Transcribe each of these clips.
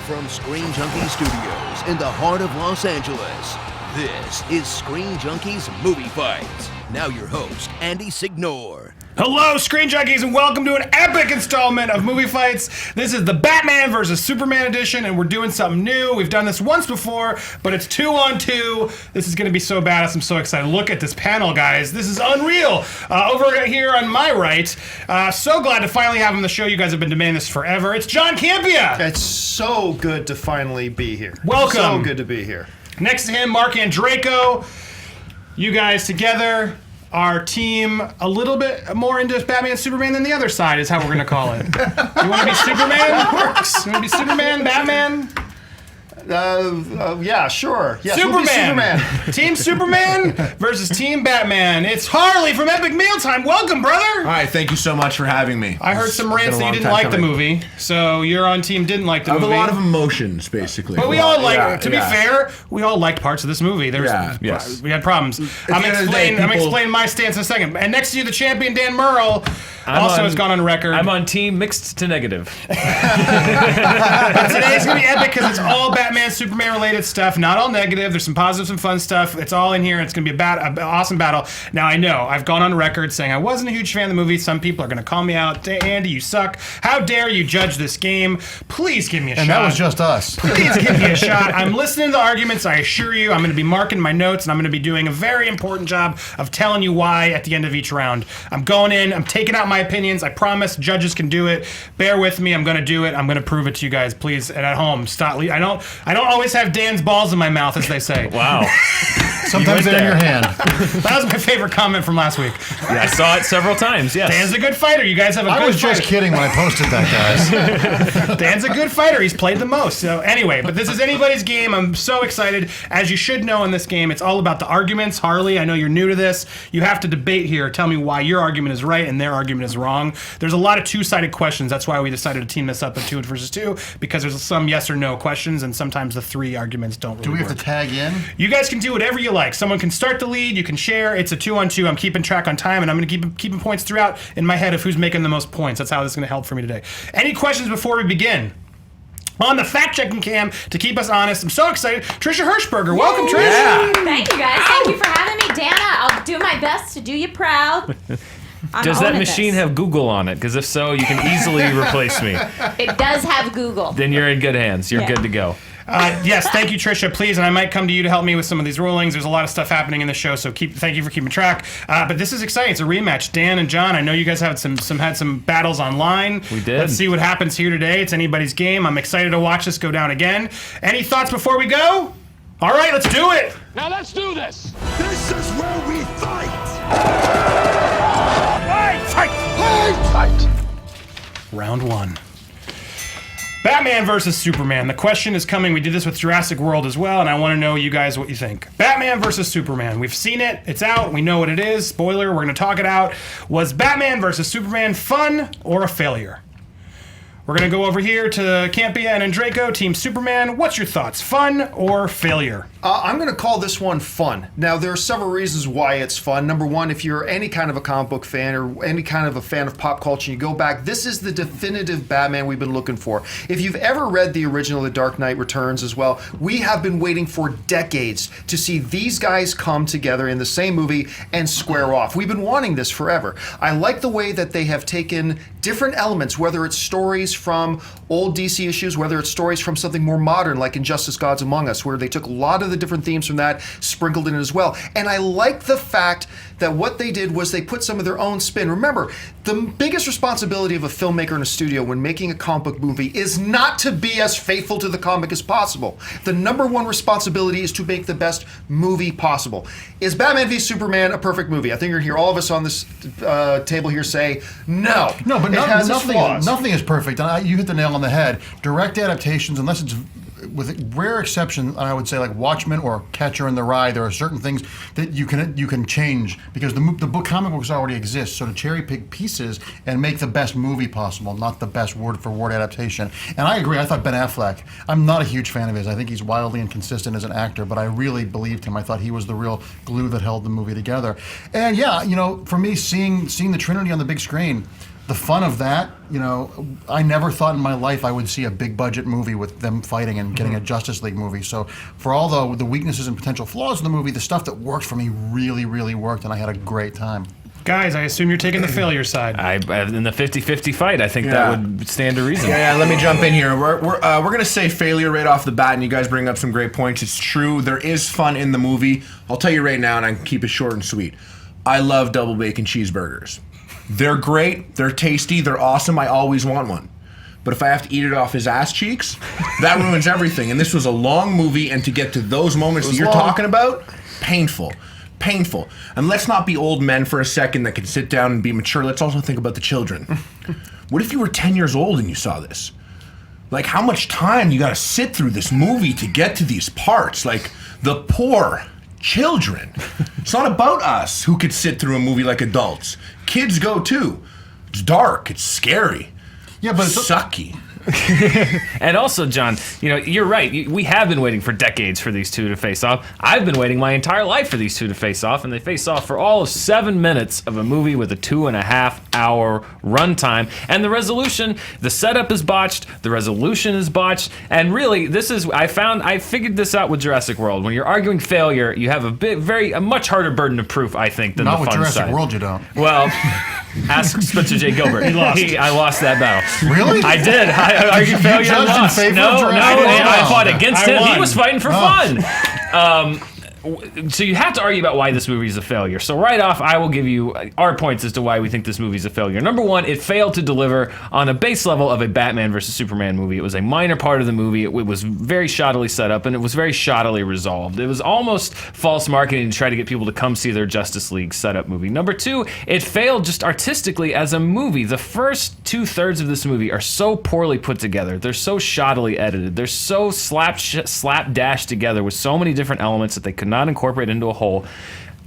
From ScreenJunkies Studios in the heart of Los Angeles, this is ScreenJunkies Movie Fights. Now your host, Andy Signore. Hello, ScreenJunkies, and welcome to an epic installment of Movie Fights. This is the Batman vs. Superman edition, and we're doing something new. We've done this once before, but it's 2-on-2. This is going to be so badass. I'm so excited. Look at this panel, guys. This is unreal. Over here on my right, so glad to finally have him on the show. You guys have been demanding this forever. It's John Campea. It's so good to finally be here. Welcome. So good to be here. Next to him, Marc Andreyko. You guys together. Our team a little bit more into Batman and Superman than the other side is how we're going to call it. You want to be Superman? Works. You want to be Superman, Batman? Yeah, sure. Yes, Superman. We'll be Superman. Team Superman versus Team Batman. It's Harley from Epic Mealtime. Welcome, brother. All right, thank you so much for having me. I heard some rants that you didn't like the movie, so you're on team didn't like the movie. I have a lot of emotions, basically. But we all like, to be fair, we all liked parts of this movie. We had problems. I'm explaining my stance in a second. And next to you, the champion, Dan Murrell, has gone on record. I'm on team mixed to negative. But today's going to be epic because it's all Batman, Superman related stuff, not all negative. There's some positive, some fun stuff. It's all in here, and it's going to be an awesome battle. Now, I know I've gone on record saying I wasn't a huge fan of the movie. Some people are going to call me out. Andy, you suck. How dare you judge this game? Please give me a shot. And that was just us. Please give me a shot. I'm listening to the arguments. I assure you, I'm going to be marking my notes, and I'm going to be doing a very important job of telling you why at the end of each round. I'm going in. I'm taking out my opinions. I promise. Judges can do it. Bear with me. I'm going to do it. I'm going to prove it to you guys. Please, and at home, stop. I don't always have Dan's balls in my mouth, as they say. Wow. Sometimes they're in your hand. That was my favorite comment from last week. Yeah, I saw it several times, yes. Dan's a good fighter. You guys have a good fighter. I was just kidding when I posted that, guys. Dan's a good fighter. He's played the most. So anyway, but this is anybody's game. I'm so excited. As you should know in this game, it's all about the arguments. Harley, I know you're new to this. You have to debate here. Tell me why your argument is right and their argument is wrong. There's a lot of two-sided questions. That's why we decided to team this up in 2 versus 2, because there's some yes or no questions, and sometimes the 3 arguments don't really Do we have work. to tag in? You guys can do whatever you like. Someone can start the lead. You can share. It's a 2-on-2. I'm keeping track on time, and I'm going to keep points throughout in my head of who's making the most points. That's how this is going to help for me today. Any questions before we begin? On the fact-checking cam to keep us honest. I'm so excited. Trisha Hershberger. Welcome, Trish. Yeah. Thank you, guys. Thank you for having me. Dana, I'll do my best to do you proud. Does that machine have Google on it? Because if so, you can easily replace me. It does have Google. Then you're in good hands. You're good to go. Yes, thank you, Trisha. Please, and I might come to you to help me with some of these rulings. There's a lot of stuff happening in the show, so thank you for keeping track. But this is exciting. It's a rematch. Dan and John, I know you guys had some battles online. We did. Let's see what happens here today. It's anybody's game. I'm excited to watch this go down again. Any thoughts before we go? All right, let's do it. Now let's do this. This is where we fight. Fight! Fight! Round 1. Batman versus Superman. The question is coming. We did this with Jurassic World as well, and I want to know you guys what you think. Batman versus Superman. We've seen it. It's out. We know what it is. Spoiler, we're going to talk it out. Was Batman versus Superman fun or a failure? We're going to go over here to Campea and Andreyko, Team Superman. What's your thoughts? Fun or failure? I'm going to call this one fun. Now, there are several reasons why it's fun. Number one, if you're any kind of a comic book fan or any kind of a fan of pop culture, you go back, this is the definitive Batman we've been looking for. If you've ever read the original The Dark Knight Returns as well, we have been waiting for decades to see these guys come together in the same movie and square off. We've been wanting this forever. I like the way that they have taken different elements, whether it's stories from old DC issues, whether it's stories from something more modern like Injustice Gods Among Us, where they took a lot of the different themes from that, sprinkled in it as well. And I like the fact that what they did was they put some of their own spin. Remember, the biggest responsibility of a filmmaker in a studio when making a comic book movie is not to be as faithful to the comic as possible. The number one responsibility is to make the best movie possible. Is Batman v Superman a perfect movie? I think you're going to hear all of us on this table here say no. No, but nothing is perfect. And you hit the nail on the head. Direct adaptations, unless it's with rare exception, I would say like Watchmen or Catcher in the Rye, there are certain things that you can change because the comic books already exist. So to cherry pick pieces and make the best movie possible, not the best word for word adaptation. And I agree. I thought Ben Affleck. I'm not a huge fan of his. I think he's wildly inconsistent as an actor, but I really believed him. I thought he was the real glue that held the movie together. And yeah, for me, seeing the Trinity on the big screen the fun of that, I never thought in my life I would see a big budget movie with them fighting and getting a Justice League movie. So for all the weaknesses and potential flaws in the movie, the stuff that worked for me really, really worked, and I had a great time. Guys, I assume you're taking the failure side. In the 50-50 fight, I think that would stand to reason. Yeah, let me jump in here. We're gonna say failure right off the bat, and you guys bring up some great points. It's true. There is fun in the movie. I'll tell you right now, and I can keep it short and sweet. I love double bacon cheeseburgers. They're great. They're tasty. They're awesome. I always want one. But if I have to eat it off his ass cheeks, that ruins everything. And this was a long movie, and to get to those moments that you're talking about, painful. And let's not be old men for a second that can sit down and be mature. Let's also think about the children. What if you were 10 years old and you saw this? Like, how much time you gotta sit through this movie to get to these parts? Like, the poor children. It's not about us who could sit through a movie like adults. Kids go too. It's dark, it's scary. Yeah, but it's sucky. And also, John, you're right. We have been waiting for decades for these two to face off. I've been waiting my entire life for these two to face off, and they face off for all of 7 minutes of a movie with a 2.5-hour runtime. And the setup is botched, the resolution is botched, and really, I figured this out with Jurassic World. When you're arguing failure, you have a much harder burden of proof, I think, than Not the with fun Jurassic side. World, you don't. Well, ask Spencer J. Gilbert. He lost. I lost that battle. Really? I did. I argued failure and judged in lost. favor of No, Jurassic World? I fought against I him. won. He was fighting for fun. So you have to argue about why this movie is a failure. So right off, I will give you our points as to why we think this movie is a failure. Number one, it failed to deliver on a base level of a Batman versus Superman movie. It was a minor part of the movie. It was very shoddily set up, and it was very shoddily resolved. It was almost false marketing to try to get people to come see their Justice League setup movie. Number two, it failed just artistically as a movie. The first 2/3 of this movie are so poorly put together. They're so shoddily edited. They're so slapdash together with so many different elements that they could not incorporate into a whole.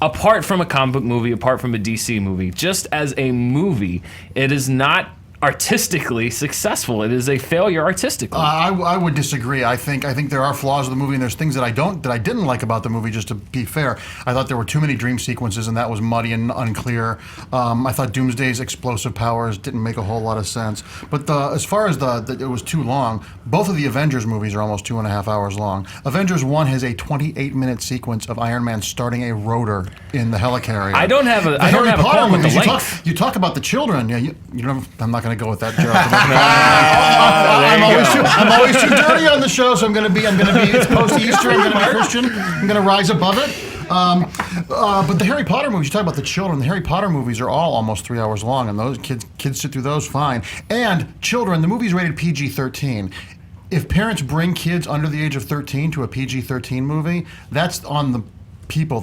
Apart from a comic book movie, apart from a DC movie, just as a movie, it is not artistically successful. It is a failure artistically. I would disagree. I think there are flaws in the movie, and there's things that I didn't like about the movie. Just to be fair, I thought there were too many dream sequences, and that was muddy and unclear. I thought Doomsday's explosive powers didn't make a whole lot of sense. But as far as it was too long. Both of the Avengers movies are almost 2.5 hours long. Avengers 1 has a 28-minute sequence of Iron Man starting a rotor in the helicarrier. I don't have a Harry Potter problem with the movies, length. you talk about the children. Yeah, I'm not going to go with that joke. I'm always too dirty on the show, so I'm going to be. It's post Easter. I'm going to be Christian. I'm going to rise above it. But the Harry Potter movies, you talk about the children. The Harry Potter movies are all almost 3 hours long, and those kids sit through those fine. And children, the movie's rated PG-13. If parents bring kids under the age of 13 to a PG-13 movie, that's on the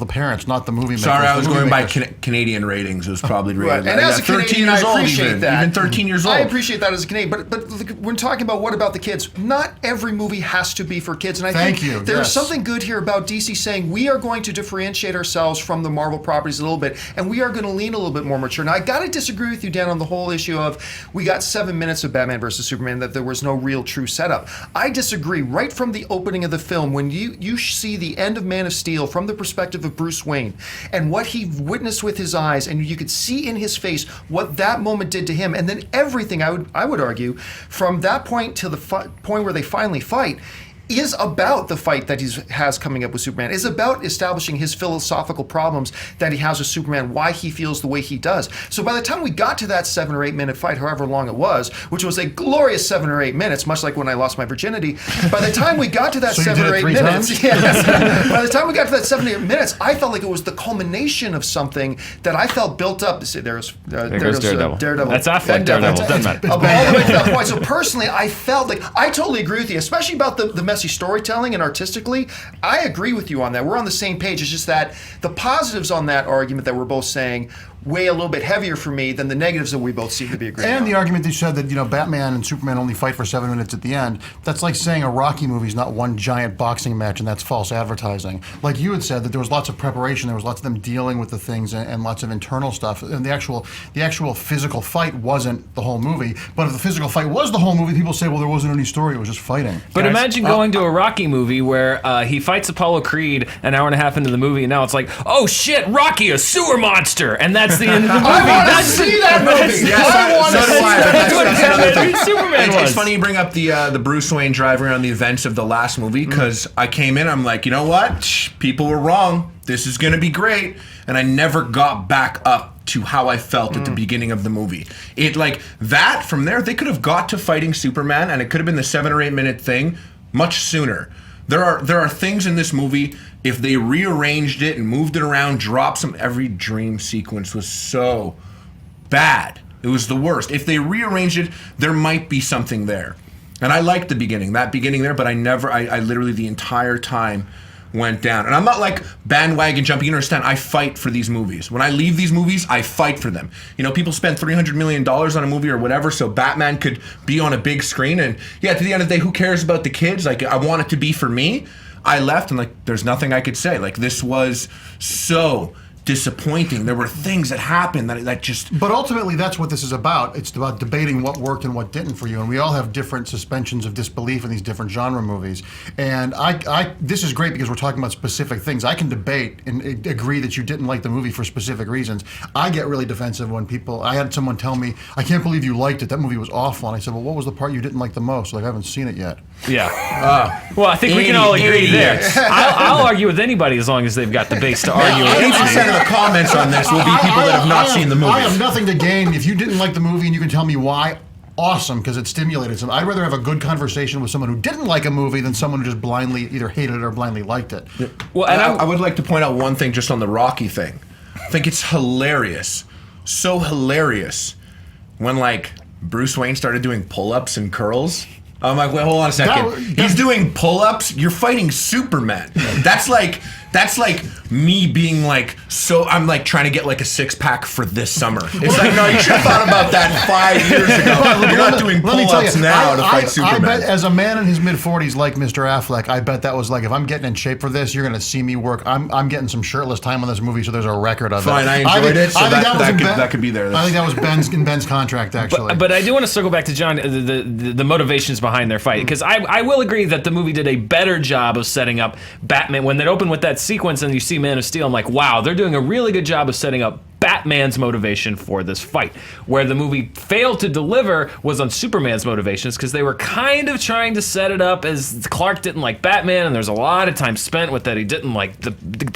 parents, not the movie makers. Sorry, I was going by makers. Canadian ratings. It was probably rated. And as a 13 Canadian, years I old appreciate even. that. Even 13 years old. I appreciate that as a Canadian, but when talking about what about the kids, not every movie has to be for kids. And I think there's something good here about DC saying we are going to differentiate ourselves from the Marvel properties a little bit, and we are going to lean a little bit more mature. Now, I got to disagree with you, Dan, on the whole issue of we got 7 minutes of Batman versus Superman, that there was no real true setup. I disagree. Right from the opening of the film, when you see the end of Man of Steel from the perspective of Bruce Wayne, and what he witnessed with his eyes, and you could see in his face what that moment did to him, and then everything, I would argue, from that point to the point where they finally fight, is about the fight that he has coming up with Superman, is about establishing his philosophical problems that he has with Superman, why he feels the way he does. So by the time we got to that 7 or 8 minute fight, however long it was, which was a glorious 7 or 8 minutes, much like when I lost my virginity, by the time we got to that 7 or 8 minutes, yes, by the time we got to that 7 or 8 minutes, I felt like it was the culmination of something that I felt built up. There's Daredevil. That's Affleck Daredevil. Doesn't matter. All the way to that point. So personally, I felt like, I totally agree with you, especially about the messy storytelling and artistically. I agree with you on that. We're on the same page. It's just that the positives on that argument that we're both saying weigh a little bit heavier for me than the negatives that we both seem to be agreeing on. And the argument that you said that Batman and Superman only fight for 7 minutes at the end, that's like saying a Rocky movie is not one giant boxing match, and that's false advertising. Like you had said, that there was lots of preparation, there was lots of them dealing with the things and lots of internal stuff, and the actual physical fight wasn't the whole movie. But if the physical fight was the whole movie, people say, well, there wasn't any story, it was just fighting. But imagine going to a Rocky movie where he fights Apollo Creed an hour and a half into the movie, and now it's like, oh shit, Rocky, a sewer monster, and that's That's the end of the movie. I want to see that movie. I want to So do see I. that. That's what Batman v Superman was. It's funny you bring up the Bruce Wayne driving around the events of the last movie because I came in, I'm like, you know what? People were wrong. This is going to be great. And I never got back up to how I felt at the beginning of the movie. It like that from there, they could have got to fighting Superman and it could have been the 7 or 8 minute thing much sooner. There are things in this movie, if they rearranged it and moved it around, dropped some, every dream sequence was so bad. It was the worst. If they rearranged it, there might be something there. And I liked the beginning, that beginning there, but I literally the entire time went down. And I'm not like bandwagon jumping. You understand, I fight for these movies. When I leave these movies, I fight for them. You know, people spend $300 million on a movie or whatever so Batman could be on a big screen. And yeah, to the end of the day, who cares about the kids? Like, I want it to be for me. I left and like, there's nothing I could say. Like, this was so disappointing. There were things that happened that just... But ultimately, that's what this is about. It's about debating what worked and what didn't for you. And we all have different suspensions of disbelief in these different genre movies. And this is great because we're talking about specific things. I can debate and agree that you didn't like the movie for specific reasons. I get really defensive when I had someone tell me, I can't believe you liked it. That movie was awful. And I said, well, what was the part you didn't like the most? Like, I haven't seen it yet. Yeah. Well, I think we can all agree there. I'll argue with anybody as long as they've got the base to argue with. 80% of the comments on this will be people that have not seen the movie. I have nothing to gain. If you didn't like the movie and you can tell me why, awesome, because it stimulated some. I'd rather have a good conversation with someone who didn't like a movie than someone who just blindly either hated it or blindly liked it. Well, and I would like to point out one thing just on the Rocky thing. I think it's hilarious. So hilarious when like Bruce Wayne started doing pull-ups and curls. I'm like, wait, hold on a second. He's doing pull-ups. You're fighting Superman. That's like me being like, so I'm like trying to get like a 6-pack for this summer. It's like, no, you should have thought about that 5 years ago. You're not doing pull-ups now to fight Superman. I bet as a man in his mid-40s like Mr. Affleck, I bet that was like, if I'm getting in shape for this, you're going to see me work. I'm getting some shirtless time on this movie, so there's a record of it. Fine, I enjoyed it, so that could be there. I think that was in Ben's contract, actually. But I do want to circle back to John, the motivations behind their fight, because I will agree that the movie did a better job of setting up Batman. When they open with that sequence and you see Man of Steel, I'm like, wow, they're doing a really good job of setting up Batman's motivation for this fight. Where the movie failed to deliver was on Superman's motivations, because they were kind of trying to set it up as Clark didn't like Batman, and there's a lot of time spent with that he didn't like the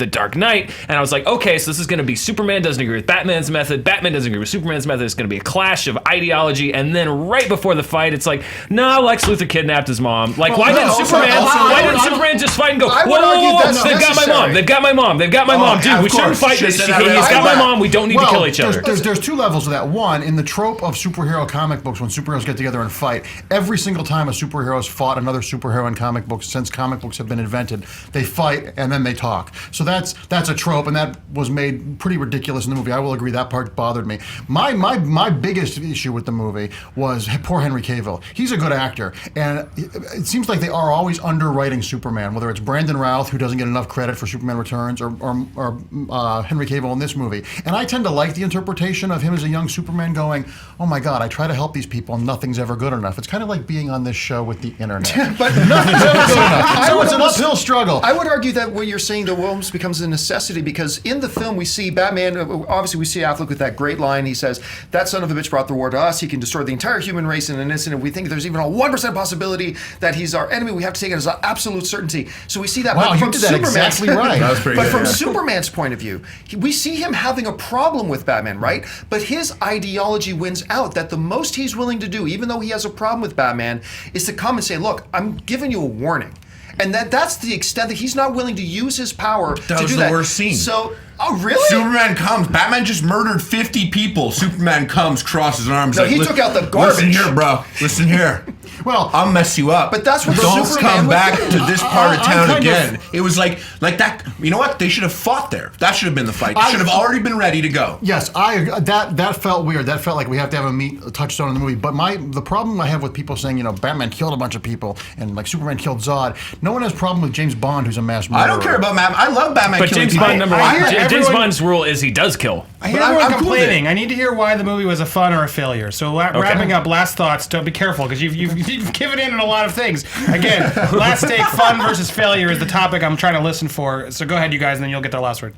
Dark Knight. And I was like, okay, so this is going to be Superman doesn't agree with Batman's method, Batman doesn't agree with Superman's method. It's going to be a clash of ideology. And then right before the fight, it's like, no, Lex Luthor kidnapped his mom. Like, why didn't Superman just fight and go, whoa, they've got my mom, they've got my mom, they've got my mom, dude, we shouldn't fight this. He's got my mom, we don't need to kill each other. There's two levels to that. One, in the trope of superhero comic books, when superheroes get together and fight, every single time a superhero's fought another superhero in comic books since comic books have been invented, they fight and then they talk. So that's a trope, and that was made pretty ridiculous in the movie. I will agree that part bothered me. My biggest issue with the movie was poor Henry Cavill. He's a good actor, and it seems like they are always underwriting Superman, whether it's Brandon Routh, who doesn't get enough credit for Superman Returns, or Henry Cavill in this movie. And I tend to like the interpretation of him as a young Superman going, oh my God, I try to help these people and nothing's ever good enough. It's kind of like being on this show with the internet. But nothing's ever good enough. So it's an uphill struggle. I would argue that what you're saying, though, almost becomes a necessity, because in the film we see Batman, obviously we see Affleck with that great line. He says, that son of a bitch brought the war to us. He can destroy the entire human race in an instant. If we think there's even a 1% possibility that he's our enemy, we have to take it as an absolute certainty. So we see that. Wow, but you did that exactly right. That was pretty good. From Superman's point of view, we see him having a problem with Batman, right? But his ideology wins out, that the most he's willing to do, even though he has a problem with Batman, is to come and say, look, I'm giving you a warning. And that's the extent that he's not willing to use his power to do that. That was the worst scene. So, oh, really? Superman comes. Batman just murdered 50 people. Superman comes, crosses arms. No, he took out the garbage. Listen here, bro. Listen here. Well, I'll mess you up. But that's what don't Superman come would back do. to this part of town again. It was like that. You know what? They should have fought there. That should have been the fight. They should have already been ready to go. Yes, that felt weird. That felt like we have to have a touchstone in the movie. But the problem I have with people saying, Batman killed a bunch of people and like Superman killed Zod. No one has a problem with James Bond, who's a mass murderer. I don't care about Batman. I love Batman. But killing James Bond people. James Bond's rule is he does kill. I hear everyone I'm cool with complaining. it. I need to hear why the movie was a fun or a failure. So wrapping up, last thoughts. Don't be careful, because you've given in on a lot of things. Again, last take, fun versus failure is the topic I'm trying to listen for. So go ahead, you guys, and then you'll get the last word.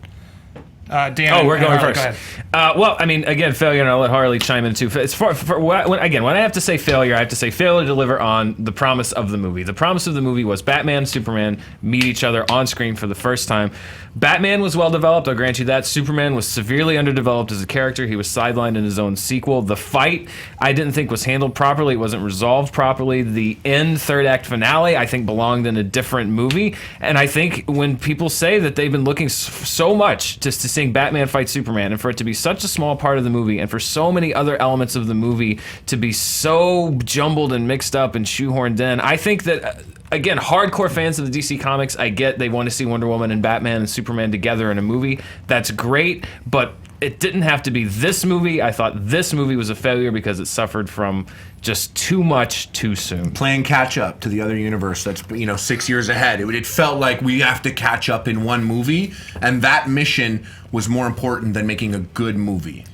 Dan. We're going Harley, first. Go ahead. Well, I mean, again, failure, and I'll let Harley chime in too. It's when I have to say failure, I have to say failure to deliver on the promise of the movie. The promise of the movie was Batman and Superman meet each other on screen for the first time. Batman was well developed, I'll grant you that. Superman was severely underdeveloped as a character. He was sidelined in his own sequel. The fight, I didn't think was handled properly. It wasn't resolved properly. The end third act finale, I think, belonged in a different movie. And I think when people say that they've been looking so much to seeing Batman fight Superman, and for it to be such a small part of the movie, and for so many other elements of the movie to be so jumbled and mixed up and shoehorned in, I think that, again, hardcore fans of the DC Comics, I get they want to see Wonder Woman and Batman and Superman together in a movie. That's great, but it didn't have to be this movie. I thought this movie was a failure because it suffered from just too much too soon. Playing catch up to the other universe that's 6 years ahead. It felt like we have to catch up in one movie, and that mission was more important than making a good movie.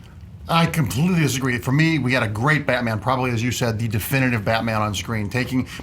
I completely disagree. For me, we had a great Batman, probably, as you said, the definitive Batman on screen,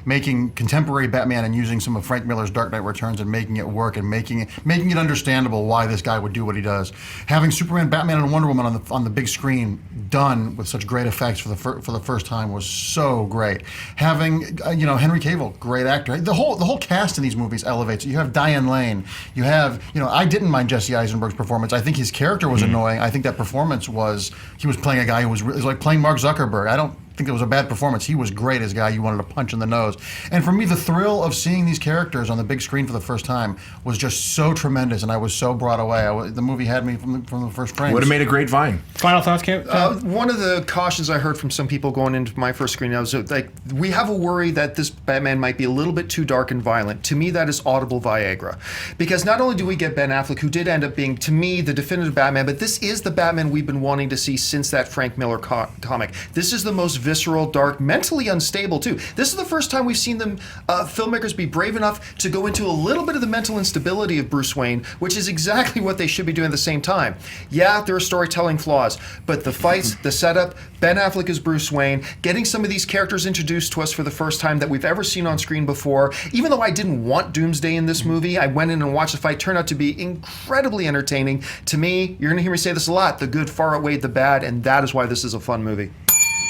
making contemporary Batman and using some of Frank Miller's Dark Knight Returns and making it work and making it understandable why this guy would do what he does. Having Superman, Batman, and Wonder Woman on the big screen done with such great effects for the first time was so great. Having Henry Cavill, great actor. The whole cast in these movies elevates it. You have Diane Lane. You have I didn't mind Jesse Eisenberg's performance. I think his character was annoying. I think that performance was. He was playing a guy who was like playing Mark Zuckerberg. I don't think it was a bad performance. He was great as a guy you wanted to punch in the nose. And for me, the thrill of seeing these characters on the big screen for the first time was just so tremendous, and I was so brought away. The movie had me from the first frame. Would have made a great Vine. Final thoughts, Cam? One of the cautions I heard from some people going into my first screening was like, we have a worry that this Batman might be a little bit too dark and violent. To me, that is audible Viagra. Because not only do we get Ben Affleck, who did end up being, to me, the definitive Batman, but this is the Batman we've been wanting to see since that Frank Miller comic. This is the most visceral, dark, mentally unstable too. This is the first time we've seen them filmmakers be brave enough to go into a little bit of the mental instability of Bruce Wayne, which is exactly what they should be doing at the same time. Yeah, there are storytelling flaws, but the fights, the setup, Ben Affleck as Bruce Wayne, getting some of these characters introduced to us for the first time that we've ever seen on screen before. Even though I didn't want Doomsday in this movie, I went in and watched the fight. Turned out to be incredibly entertaining. To me, you're going to hear me say this a lot, the good far outweighed the bad, and that is why this is a fun movie.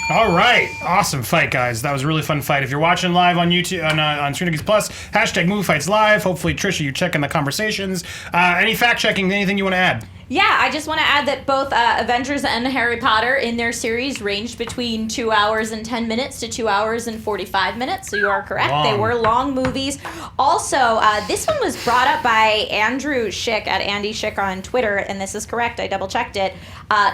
All right, awesome fight, guys. That was a really fun fight. If you're watching live on YouTube on ScreenJunkies Plus, hashtag Movie Fights Live. Hopefully, Trisha, you checking the conversations. Any fact checking? Anything you want to add? Yeah, I just want to add that both Avengers and Harry Potter in their series ranged between 2 hours and 10 minutes to 2 hours and 45 minutes. So you are correct. Long. They were long movies. Also, this one was brought up by Andrew Schick at Andy Schick on Twitter, and this is correct. I double checked it.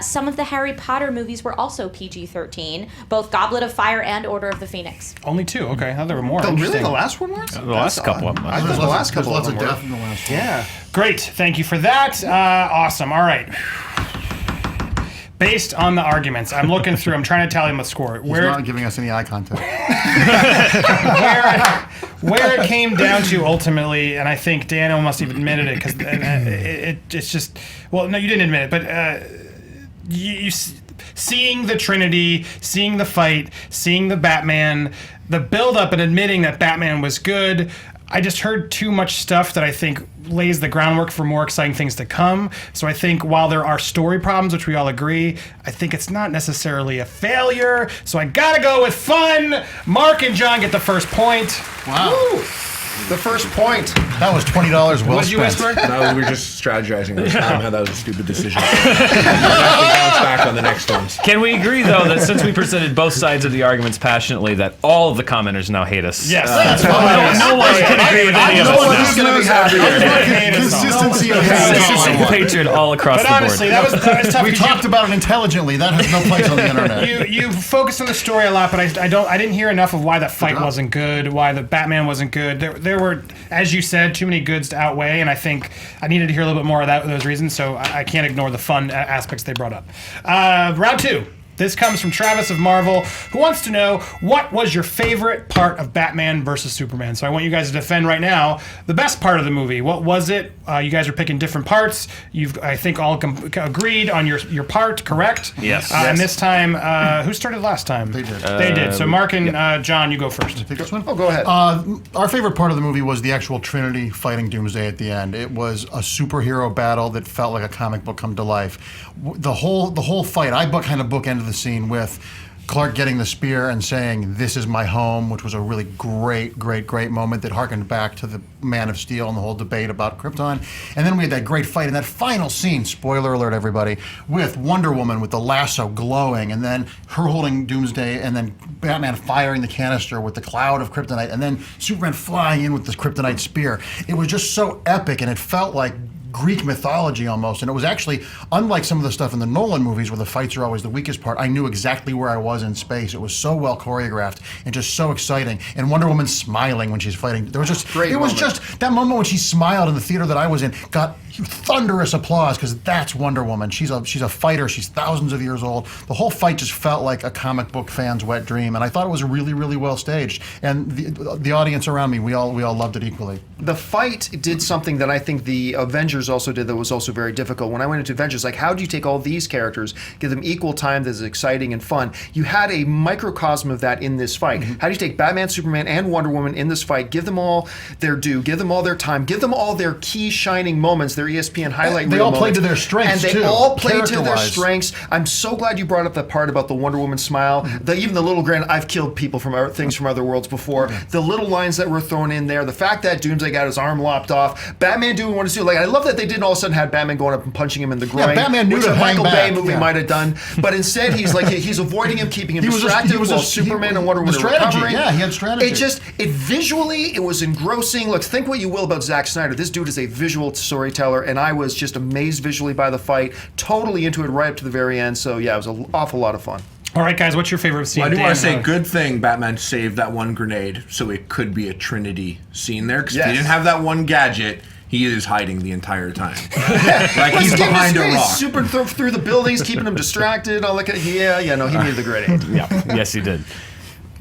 Some of the Harry Potter movies were also PG-13, both Goblet of Fire and Order of the Phoenix. Only two. Okay, I thought there were more. Oh, really? Interesting. The last one was? The last couple of them. I thought the last couple of them were. Death in the last one. Yeah. Great, thank you for that. Awesome. All right. Based on the arguments, I'm looking through. I'm trying to tally the score. He's not giving us any eye contact. where it came down to ultimately, and I think Dan almost even admitted it because it's just. Well, no, you didn't admit it, but you seeing the Trinity, seeing the fight, seeing the Batman, the build-up, and admitting that Batman was good. I just heard too much stuff that I think lays the groundwork for more exciting things to come. So I think while there are story problems, which we all agree, I think it's not necessarily a failure. So I gotta go with fun. Mark and John get the first point. Wow. Woo! The first point. That was $20 well spent. What did you whisper? No, we were just strategizing this time how that was a stupid decision. Bounce back on the next ones. Can we agree, though, that since we presented both sides of the arguments passionately, that all of the commenters now hate us? Yes. No one can agree with any of No us one now. is going to be happy. Consistency of Consistency hate. hatred all across But the honestly, board. that was tough. We talked about it intelligently. That has no place on the internet. You focused on the story a lot, but I didn't hear enough of why the fight wasn't good, why the Batman wasn't good. There were, as you said, too many goods to outweigh, and I think I needed to hear a little bit more of those reasons. So I can't ignore the fun aspects they brought up. Round two. This comes from Travis of Marvel, who wants to know, what was your favorite part of Batman versus Superman? So I want you guys to defend right now the best part of the movie. What was it? You guys are picking different parts. You've, I think, all agreed on your part, correct? Yes. And this time, who started last time? They did. They did. So Mark and John, you go first. Take this one? Oh, go ahead. Our favorite part of the movie was the actual Trinity fighting Doomsday at the end. It was a superhero battle that felt like a comic book come to life. The whole fight, I kind of bookended the scene with Clark getting the spear and saying, "This is my home," which was a really great moment that harkened back to the Man of Steel and the whole debate about Krypton. And then we had that great fight in that final scene, spoiler alert everybody, with Wonder Woman with the lasso glowing, and then her holding Doomsday, and then Batman firing the canister with the cloud of kryptonite, and then Superman flying in with the kryptonite spear. It was just so epic, and it felt like Greek mythology almost, and it was actually, unlike some of the stuff in the Nolan movies where the fights are always the weakest part, I knew exactly where I was in space. It was so well choreographed and just so exciting. And Wonder Woman smiling when she's fighting. There was just, Great it was moment. just, that moment when she smiled in the theater that I was in got thunderous applause, because that's Wonder Woman. She's a fighter. She's thousands of years old. The whole fight just felt like a comic book fan's wet dream, and I thought it was really, really well staged. And the audience around me, we all loved it equally. The fight did something that I think the Avengers also did that was also very difficult. When I went into Avengers, like, how do you take all these characters, give them equal time that's exciting and fun? You had a microcosm of that in this fight. How do you take Batman, Superman, and Wonder Woman in this fight, give them all their due, give them all their time, give them all their key shining moments, their ESPN highlight They reel all played moments. to their strengths, And they too, all played to their character-wise. strengths. I'm so glad you brought up that part about the Wonder Woman smile. Even the little grin, I've killed people from things from other worlds before. The little lines that were thrown in there, the fact that Doomsday got his arm lopped off, Batman doing what he's doing. Like, I love that they didn't all of a sudden have Batman going up and punching him in the groin. Batman knew which to a hang Michael back, Bay movie yeah. might have done. But instead, he's like, he's avoiding him, keeping him distracted while Superman and Wonder Woman are recovering. Yeah, he had strategy. Visually, it was engrossing. Look, think what you will about Zack Synder. This dude is a visual storyteller, and I was just amazed visually by the fight. Totally into it right up to the very end. So yeah, it was an awful lot of fun. All right, guys, what's your favorite scene? I do Dan, want to say, good thing Batman saved that one grenade, so it could be a Trinity scene there. Because if he didn't have that one gadget, he is hiding the entire time. Like he's behind a rock. He's super through the buildings, keeping him distracted. I'll look at he needed the grenade. Yeah. Yes, he did.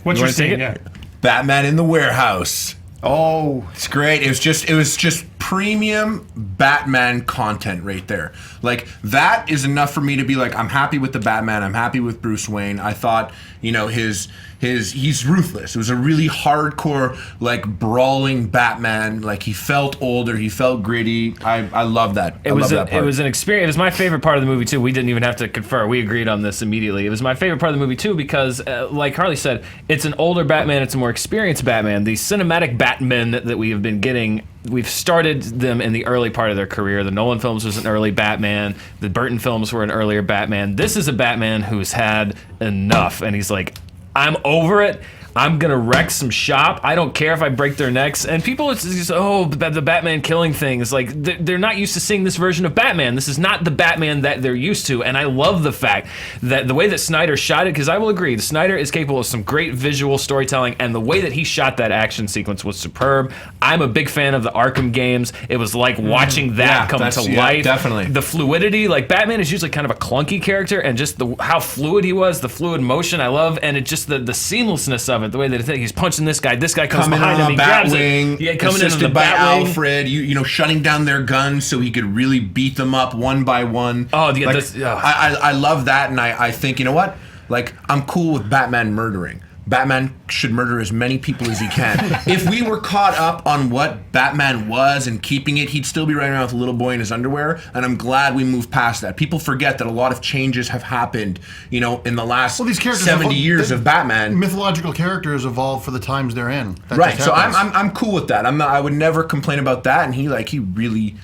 What's You your wanna take scene? it? Yeah. Batman in the warehouse. Oh, It's great. It was just premium Batman content right there. Like, that is enough for me to be like, I'm happy with the Batman. I'm happy with Bruce Wayne. I thought, he's ruthless. It was a really hardcore, like, brawling Batman. Like, he felt older. He felt gritty. I love that. It was an experience. It was my favorite part of the movie too. We didn't even have to confer. We agreed on this immediately. It was my favorite part of the movie too because, like Harley said, it's an older Batman. It's a more experienced Batman. The cinematic Batman that we have been getting, we've started them in the early part of their career. The Nolan films was an early Batman. The Burton films were an earlier Batman. This is a Batman who's had enough, and he's like, I'm over it. I'm gonna wreck some shop. I don't care if I break their necks. And people, it's just, the Batman killing things. Like, they're not used to seeing this version of Batman. This is not the Batman that they're used to. And I love the fact that the way that Snyder shot it, because I will agree, Snyder is capable of some great visual storytelling, and the way that he shot that action sequence was superb. I'm a big fan of the Arkham games. It was like watching that come to life. Definitely. The fluidity, like Batman is usually kind of a clunky character, and just how fluid he was, the fluid motion I love, and it just the seamlessness of it, the way that he's punching this guy comes coming behind in him, on he a grabs Batwing, it. Yeah, coming in on the assisted by Batwing. Alfred, shutting down their guns so he could really beat them up one by one. Oh, yeah, like, I love that, and I think, you know what? Like, I'm cool with Batman murdering. Batman should murder as many people as he can. If we were caught up on what Batman was and keeping it, he'd still be running around with a little boy in his underwear, and I'm glad we moved past that. People forget that a lot of changes have happened, in the last these characters 70 years of Batman. Mythological characters evolve for the times they're in. That Right, just so happens. I'm cool with that. I would never complain about that, and he really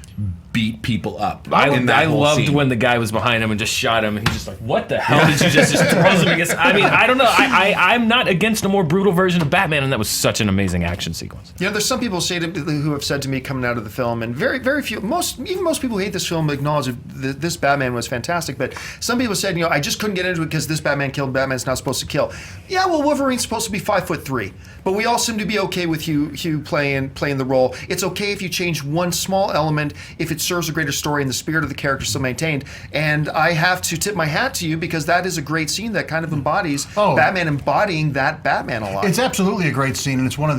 beat people up. I loved when the guy was behind him and just shot him, and he's just like, "What the hell did you just throws him against?" I mean, I don't know. I'm not against a more brutal version of Batman, and that was such an amazing action sequence. You know, there's some people who have said to me coming out of the film, and very few, most people who hate this film acknowledge that this Batman was fantastic, but some people said, I just couldn't get into it because this Batman killed Batman's not supposed to kill. Yeah, well, Wolverine's supposed to be 5'3", but we all seem to be okay with Hugh playing the role. It's okay if you change one small element if it serves a greater story and the spirit of the character still maintained. And I have to tip my hat to you because that is a great scene that kind of embodies Batman embodying that Batman a lot. It's absolutely a great scene, and it's one of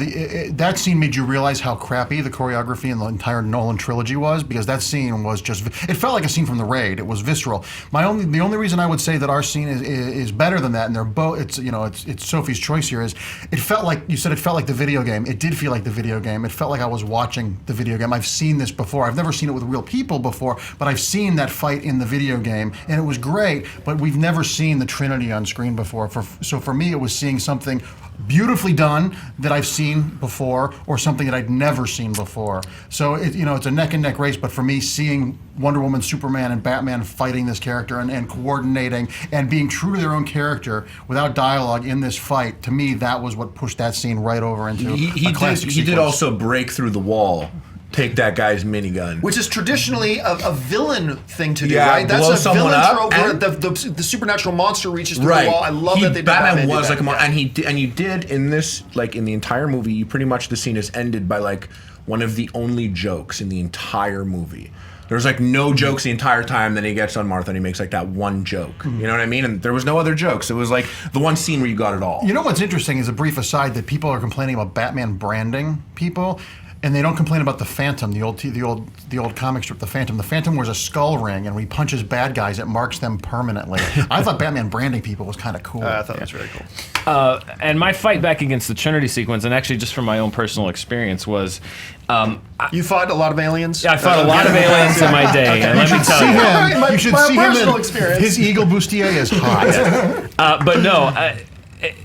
that scene made you realize how crappy the choreography in the entire Nolan trilogy was, because that scene was just, it felt like a scene from The Raid. It was visceral. The only reason I would say that our scene is better than that, and they're both, it's Sophie's choice here, is it felt like, you said it felt like the video game. It did feel like the video game. It felt like I was watching the video game. I've seen this before. I've never seen it with real people before, but I've seen that fight in the video game, and it was great, but we've never seen the Trinity on screen before. So for me, it was seeing something beautifully done that I've seen before, or something that I'd never seen before. So it's a neck and neck race, but for me, seeing Wonder Woman, Superman, and Batman fighting this character and coordinating and being true to their own character without dialogue in this fight, to me, that was what pushed that scene right over into a classic He did sequence. also break through the wall. Take that guy's minigun. Which is traditionally a villain thing to do, Yeah, right? That's blow a someone villain up, trope where and- the supernatural monster reaches through the wall. I love that they did Batman was did like a that. monster, and you did in this, like in the entire movie, you pretty much, the scene is ended by like one of the only jokes in the entire movie. There's like no jokes the entire time. Then he gets on Martha and he makes like that one joke. You know what I mean? And there was no other jokes. It was like the one scene where you got it all. You know what's interesting is a brief aside that people are complaining about Batman branding people, and they don't complain about the Phantom, the old comic strip, the Phantom. The Phantom wears a skull ring, and when he punches bad guys, it marks them permanently. I thought Batman branding people was kind of cool. I thought that was very cool. And my fight back against the Trinity sequence, and actually just from my own personal experience, was You fought a lot of aliens? I fought a lot of aliens in my day, and let me tell See you. him. You should my see him. personal experience. His eagle bustier is hot. But no,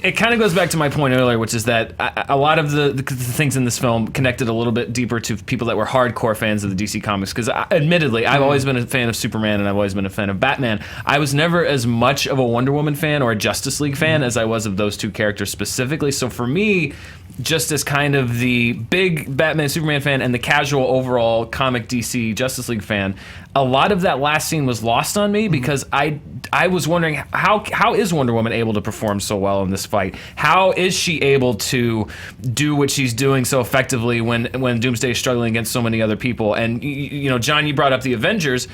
it kind of goes back to my point earlier, which is that a lot of the things in this film connected a little bit deeper to people that were hardcore fans of the DC Comics. Because admittedly, I've always been a fan of Superman and I've always been a fan of Batman. I was never as much of a Wonder Woman fan or a Justice League fan as I was of those two characters specifically. So for me, just as kind of the big Batman Superman fan and the casual overall comic DC Justice League fan, a lot of that last scene was lost on me because I was wondering how is Wonder Woman able to perform so well in this fight? How is she able to do what she's doing so effectively when Doomsday is struggling against so many other people? And John, you brought up the Avengers.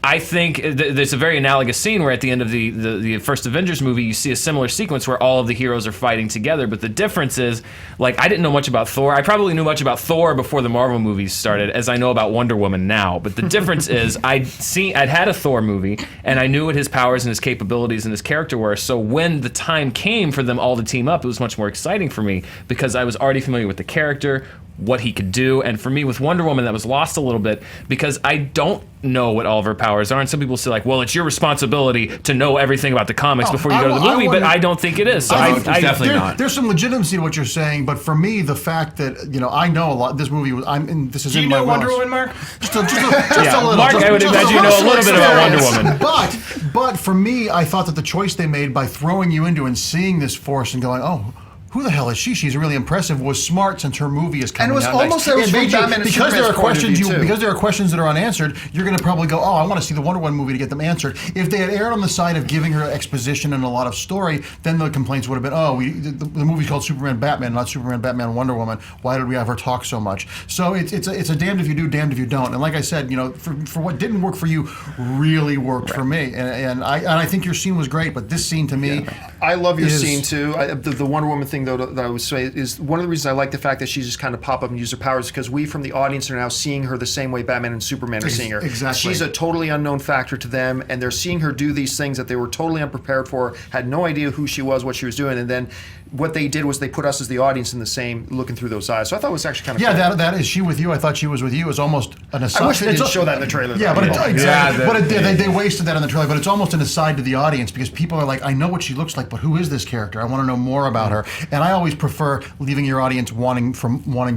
I think there's a very analogous scene where at the end of the first Avengers movie, you see a similar sequence where all of the heroes are fighting together. But the difference is, like, I didn't know much about Thor. I probably knew much about Thor before the Marvel movies started, as I know about Wonder Woman now. But the difference is, I'd had a Thor movie, and I knew what his powers and his capabilities and his character were. So when the time came for them all to team up, it was much more exciting for me because I was already familiar with the character, what he could do. And for me with Wonder Woman, that was lost a little bit because I don't know what all of her powers are. And some people say, like, well, it's your responsibility to know everything about the comics before you go to the movie, but I don't think it is. So it's definitely not. There's some legitimacy to what you're saying, but for me, the fact that I know a lot. This movie was. This is Do you in my know Wonder wheelhouse. Woman, Mark? Just a little. Mark, I would imagine you know a little bit about Wonder Woman. But for me, I thought that the choice they made by throwing you into and seeing this force and going, oh, who the hell is she? She's really impressive. Was smart since her movie is coming And it was out almost next. that was It from made you- Batman and because there are Superman's point of questions view, too. because there are questions that are unanswered. You're going to probably go, oh, I want to see the Wonder Woman movie to get them answered. If they had erred on the side of giving her exposition and a lot of story, then the complaints would have been, oh, the movie's called Superman Batman, not Superman Batman Wonder Woman. Why did we have her talk so much? So it's a damned if you do, damned if you don't. And like I said, for what didn't work for you, really worked for me. And I think your scene was great, but this scene to me, I love your is- scene too. The Wonder Woman thing, though, that I would say is one of the reasons I like the fact that she just kind of pop up and use her powers because we, from the audience, are now seeing her the same way Batman and Superman are seeing her. Exactly. She's a totally unknown factor to them, and they're seeing her do these things that they were totally unprepared for, had no idea who she was, what she was doing, and then what they did was they put us as the audience in the same, looking through those eyes. So I thought it was actually kind of cool. that is she with you. I thought she was with you. It's almost an aside. I wish they It's didn't a- show that in the trailer. Yeah, though. but exactly. Yeah, But they wasted that in the trailer. But it's almost an aside to the audience because people are like, I know what she looks like, but who is this character? I want to know more about her. And I always prefer leaving your audience wanting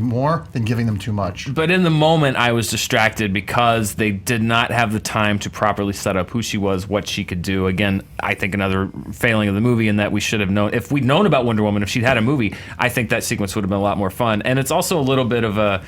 more than giving them too much. But in the moment, I was distracted because they did not have the time to properly set up who she was, what she could do. Again, I think another failing of the movie in that we should have known. If we'd known about Wonder Woman, if she'd had a movie, I think that sequence would have been a lot more fun. And it's also a little bit of a,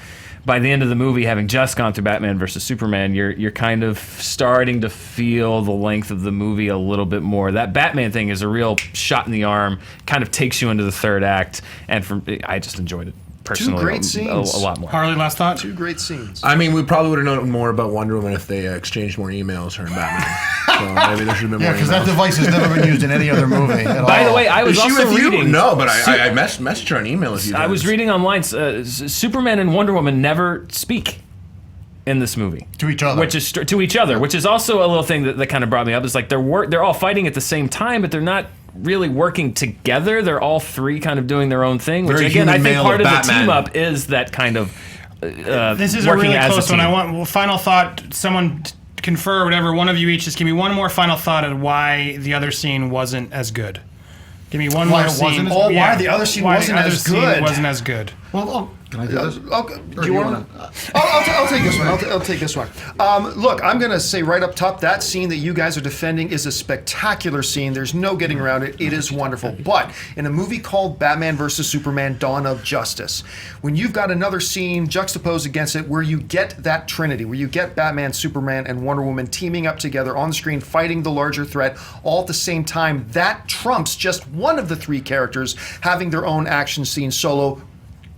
by the end of the movie, having just gone through Batman versus Superman, you're kind of starting to feel the length of the movie a little bit more. That Batman thing is a real shot in the arm, kind of takes you into the third act, and I just enjoyed it personally. Two great scenes. A lot more. Harley, last thought? Two great scenes. I mean, we probably would have known more about Wonder Woman if they exchanged more emails, her and Batman. So maybe there should have been more because emails. that device has never been used in any other movie at all. By the way, I was Is she also with you? reading. No, but I messaged her on email a few times. I was reading online. Superman and Wonder Woman never speak in this movie To each other. which is to each other, which is also a little thing that kind of brought me up. It's like they're all fighting at the same time, but they're not really working together. They're all three kind of doing their own thing. Which Very again, I human think male part of of the Batman. team up is that kind of. This is a working really as close a one. team. I want final thought. Someone confer, whatever. One of you each, just give me one more final thought on why the other scene wasn't as good. Give me one Why more it scene. wasn't as- Oh, why the other scene wasn't as good. Wasn't as good. Well, can I do this? Do you want to? I'll take this one. I'll take this one. Look, I'm going to say right up top, that scene that you guys are defending is a spectacular scene. There's no getting around it. It is wonderful. But in a movie called Batman vs. Superman: Dawn of Justice, when you've got another scene juxtaposed against it where you get that Trinity, where you get Batman, Superman, and Wonder Woman teaming up together on the screen, fighting the larger threat all at the same time, that trumps just one of the three characters having their own action scene solo,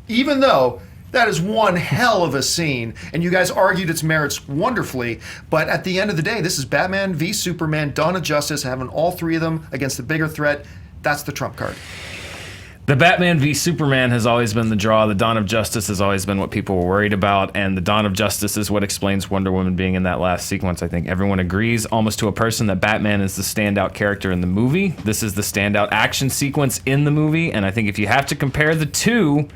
even though that is one hell of a scene, and you guys argued its merits wonderfully, but at the end of the day, this is Batman v Superman, Dawn of Justice, having all three of them against the bigger threat. That's the trump card. The Batman v Superman has always been the draw. The Dawn of Justice has always been what people were worried about, and the Dawn of Justice is what explains Wonder Woman being in that last sequence. I think everyone agrees, almost to a person, that Batman is the standout character in the movie. This is the standout action sequence in the movie, and I think if you have to compare the two,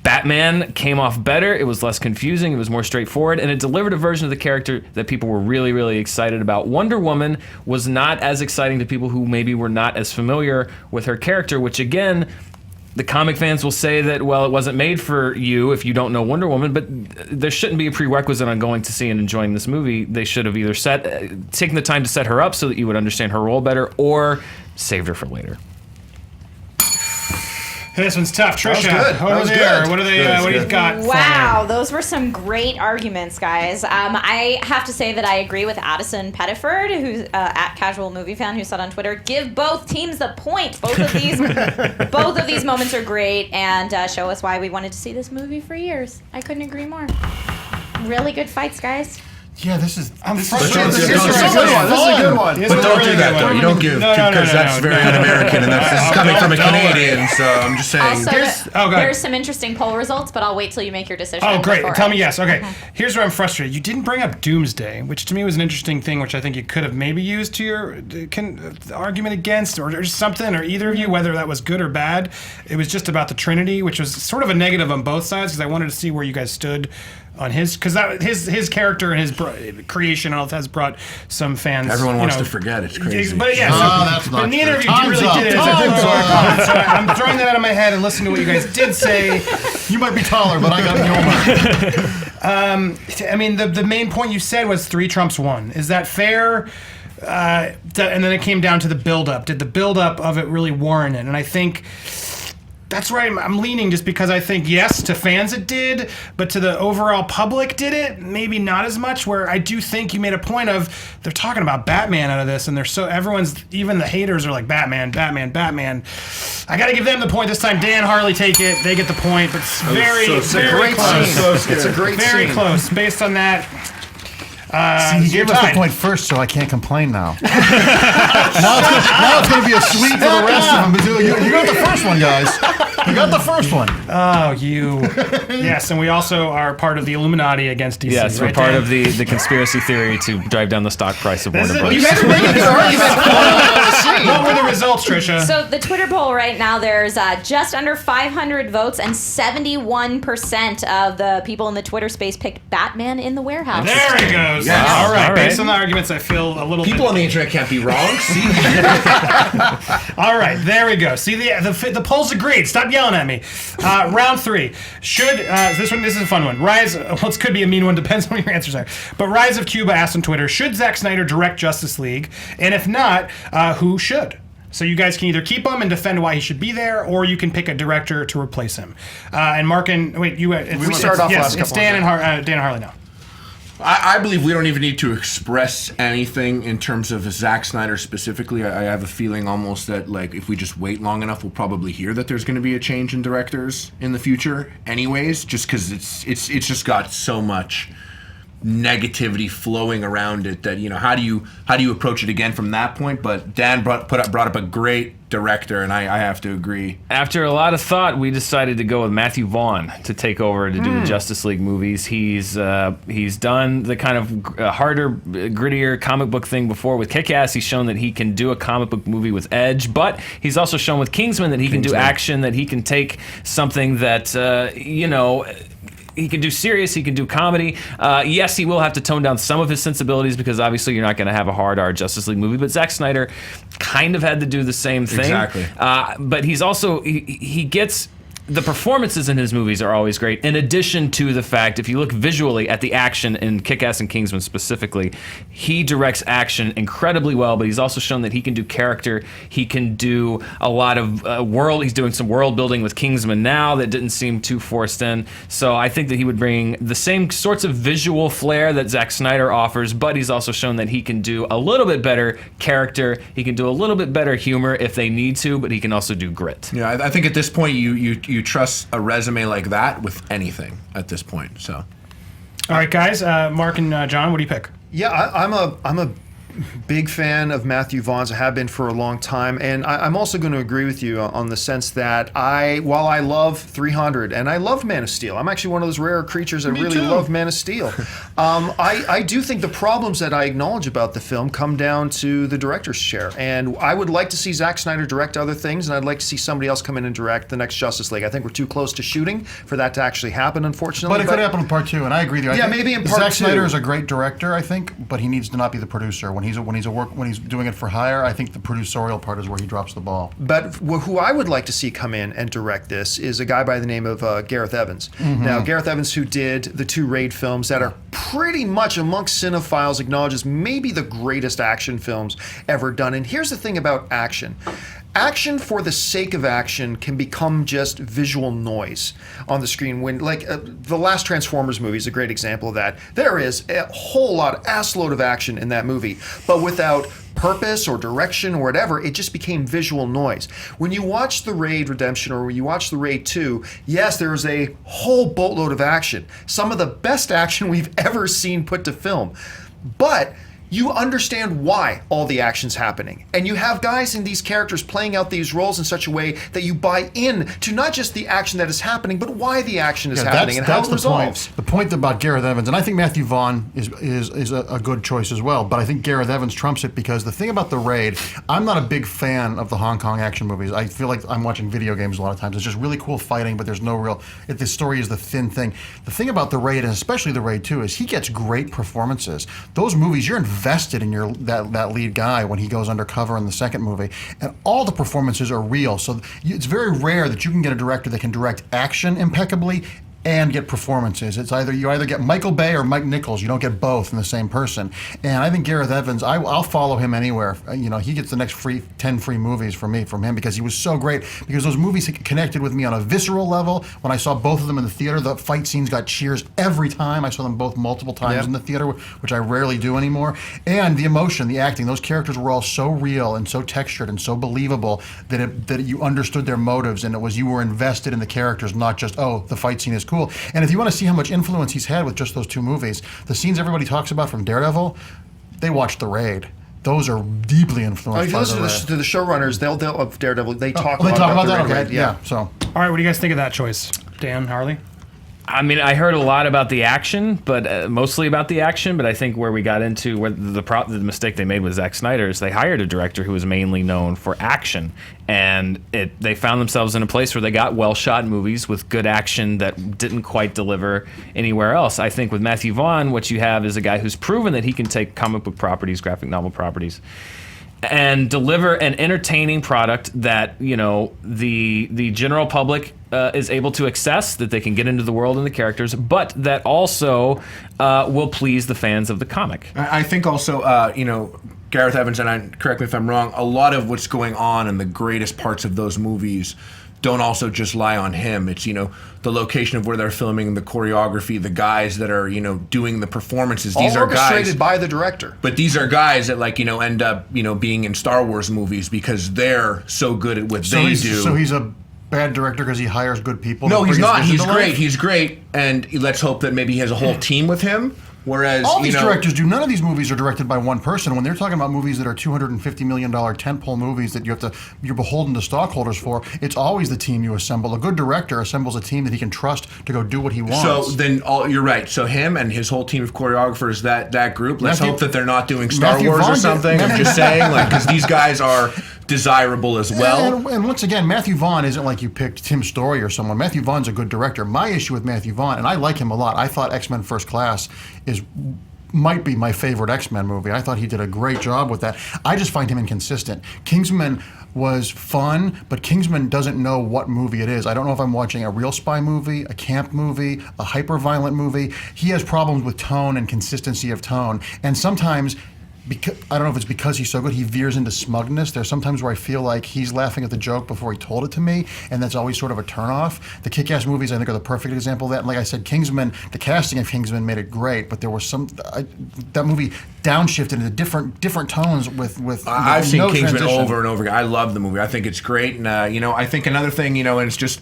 Batman came off better. It was less confusing. It was more straightforward, and it delivered a version of the character that people were really, really excited about. Wonder Woman was not as exciting to people who maybe were not as familiar with her character, which again, the comic fans will say that, well, it wasn't made for you if you don't know Wonder Woman, but there shouldn't be a prerequisite on going to see and enjoying this movie. They should have either taken the time to set her up so that you would understand her role better, or saved her for later. This one's tough. Trisha, good. That over was there. good. What do you got? Wow, those were some great arguments, guys. I have to say that I agree with Addison Pettiford, who's at Casual Movie Fan, who said on Twitter, "Give both teams the point. Both of these moments are great, and show us why we wanted to see this movie for years." I couldn't agree more. Really good fights, guys. Yeah, this is. I'm frustrated. This is a good one. But don't do that, though. You don't give, because that's very un-American, and this is coming from a Canadian, so I'm just saying. Also, there's some interesting poll results, but I'll wait till you make your decision. Oh, great. before Tell I- me yes. Okay. Here's where I'm frustrated. You didn't bring up Doomsday, which to me was an interesting thing, which I think you could have maybe used to your argument against, or something, or either of you, whether that was good or bad. It was just about the Trinity, which was sort of a negative on both sides, because I wanted to see where you guys stood on his, because his character and his creation and all that has brought some fans. Everyone wants to forget. It's crazy. But yeah, that's but not neither true. of you Time's really up. did it. Time's up. So I'm throwing that out of my head and listening to what you guys did say. You might be taller, but I got Mjolnir. I mean, the main point you said was 3 trumps 1. Is that fair? And then it came down to the build-up. Did the build-up of it really warrant it? And I think that's where I'm leaning, just because I think, yes, to fans it did, but to the overall public, did it? Maybe not as much, where I do think you made a point of, they're talking about Batman out of this, and everyone's, even the haters are like, Batman, Batman, Batman. I got to give them the point this time. Dan, Harley take it. They get the point, but it's very Great close. scene. It's a great Very scene. close. Based on that, See, he gave us the point first, so I can't complain now. now it's going to be a sweep for the rest of them. But you got the first one, guys. You got the first one. Oh, you. Yes, and we also are part of the Illuminati against DC. Yes, we're right, part Dan? of the conspiracy theory to drive down the stock price of Warner Bros. You guys are making this argument. What were the results, Trisha? So the Twitter poll right now, there's just under 500 votes, and 71% of the people in the Twitter space picked Batman in the Warehouse. There it goes. Yes. All right. All right. Based on the arguments, I feel a little People on bit. the internet can't be wrong. See? All right. There we go. See, the polls agreed. Stop yelling at me. Round 3. Should this is a fun one. This could be a mean one. Depends on what your answers are. But Rise of Cuba asked on Twitter, should Zack Snyder direct Justice League? And if not, who should? So you guys can either keep him and defend why he should be there, or you can pick a director to replace him. And Mark and wait, you. We started off last it's couple. Dan and Dan and Harley now. I believe we don't even need to express anything in terms of Zack Snyder specifically. I have a feeling almost that like if we just wait long enough, we'll probably hear that there's going to be a change in directors in the future, anyways. Just because it's just got so much negativity flowing around it that how do you approach it again from that point? But Dan brought up a great director, and I have to agree. After a lot of thought, we decided to go with Matthew Vaughn to take over to do the Justice League movies. He's done the kind of harder, grittier comic book thing before with Kick-Ass. He's shown that he can do a comic book movie with edge, but he's also shown with Kingsman that he can do action, that he can take something that he can do serious, he can do comedy. Yes, he will have to tone down some of his sensibilities because obviously you're not going to have a hard R Justice League movie, but Zack Snyder kind of had to do the same thing. Exactly. But he's also, he gets... The performances in his movies are always great, in addition to the fact, if you look visually at the action in Kick-Ass and Kingsman specifically, he directs action incredibly well, but he's also shown that he can do character. He can do a lot of he's doing some world building with Kingsman now that didn't seem too forced in. So I think that he would bring the same sorts of visual flair that Zack Snyder offers, but he's also shown that he can do a little bit better character. He can do a little bit better humor if they need to, but he can also do grit. Yeah, I think at this point you trust a resume like that with anything at this point. So, all right, guys, Mark and John, what do you pick? Yeah, I'm a big fan of Matthew Vaughn's. I have been for a long time, and I'm also going to agree with you on the sense that while I love 300 and I love Man of Steel, I'm actually one of those rare creatures that really love Man of Steel. I do think the problems that I acknowledge about the film come down to the director's chair, and I would like to see Zack Snyder direct other things, and I'd like to see somebody else come in and direct the next Justice League. I think we're too close to shooting for that to actually happen, unfortunately. But it could happen in part 2, and I agree with you. Yeah, maybe in part 2. Zack Snyder is a great director, I think, but he needs to not be the producer. When he's doing it for hire, I think the producerial part is where he drops the ball. But who I would like to see come in and direct this is a guy by the name of Gareth Evans. Now, Gareth Evans, who did the 2 Raid films that are pretty much amongst cinephiles acknowledges maybe the greatest action films ever done. And here's the thing about action. Action for the sake of action can become just visual noise on the screen. When, like, the last Transformers movie is a great example of that. There is a whole lot, assload of action in that movie, but without purpose or direction or whatever, it just became visual noise. When you watch The Raid Redemption or when you watch The Raid 2, yes, there is a whole boatload of action. Some of the best action we've ever seen put to film. But you understand why all the action's happening. And you have guys in these characters playing out these roles in such a way that you buy in to not just the action that is happening, but why the action is happening and how it resolves. The point about Gareth Evans, and I think Matthew Vaughn is a good choice as well, but I think Gareth Evans trumps it because the thing about The Raid, I'm not a big fan of the Hong Kong action movies. I feel like I'm watching video games a lot of times. It's just really cool fighting, but there's no real, the story is the thin thing. The thing about The Raid, and especially The Raid 2, is he gets great performances. Those movies, you're invested in that lead guy when he goes undercover in the second movie, and all the performances are real. So it's very rare that you can get a director that can direct action impeccably and get performances. It's you either get Michael Bay or Mike Nichols. You don't get both in the same person. And I think Gareth Evans, I'll follow him anywhere. He gets the next 10 free movies from him because he was so great. Because those movies connected with me on a visceral level. When I saw both of them in the theater, the fight scenes got cheers every time. I saw them both multiple times in the theater, which I rarely do anymore. And the emotion, the acting, those characters were all so real and so textured and so believable that you understood their motives, and you were invested in the characters, not just, the fight scene is cool. And if you want to see how much influence he's had with just those 2 movies, the scenes everybody talks about from Daredevil, they watched The Raid. Those are deeply influenced. If you listen to the showrunners, they'll of Daredevil, they talk about that. The Raid, okay, yeah. So, all right, what do you guys think of that choice, Dan, Harley? I mean, I heard a lot about the action, but mostly about the action. But I think where we got into where the mistake they made with Zack Snyder is they hired a director who was mainly known for action, and they found themselves in a place where they got well-shot movies with good action that didn't quite deliver anywhere else. I think with Matthew Vaughn, what you have is a guy who's proven that he can take comic book properties, graphic novel properties, and deliver an entertaining product that the general public is able to access, that they can get into the world and the characters, but that also will please the fans of the comic. I think also Gareth Evans, and correct me if I'm wrong, a lot of what's going on in the greatest parts of those movies don't also just lie on him. It's, the location of where they're filming, the choreography, the guys that are, doing the performances. These all are guys orchestrated by the director. But these are guys that end up, being in Star Wars movies because they're so good at what they do. So he's a bad director because he hires good people? No, he's not. He's great. He's great. And let's hope that maybe he has a whole team with him. Whereas all these directors do. None of these movies are directed by one person. When they're talking about movies that are $250 million tentpole movies that you're beholden to stockholders for, it's always the team you assemble. A good director assembles a team that he can trust to go do what he wants. So then, you're right. So him and his whole team of choreographers, that group. Let's hope that they're not doing Star Wars or something. I'm just saying, because these guys are desirable as well. And once again, Matthew Vaughn isn't like you picked Tim Story or someone. Matthew Vaughn's a good director. My issue with Matthew Vaughn, and I like him a lot. I thought X-Men First Class might be my favorite X-Men movie. I thought he did a great job with that. I just find him inconsistent. Kingsman was fun, but Kingsman doesn't know what movie it is. I don't know if I'm watching a real spy movie, a camp movie, a hyper-violent movie. He has problems with tone and consistency of tone. And sometimes, I don't know if it's because he's so good, he veers into smugness. There's sometimes where I feel like he's laughing at the joke before he told it to me, and that's always sort of a turnoff. The Kick-Ass movies, I think, are the perfect example of that. And like I said, Kingsman, the casting of Kingsman made it great, but there was that movie downshifted into different tones with I've seen no Kingsman transition. over and over again. I love the movie. I think it's great, and I think another thing, and it's just.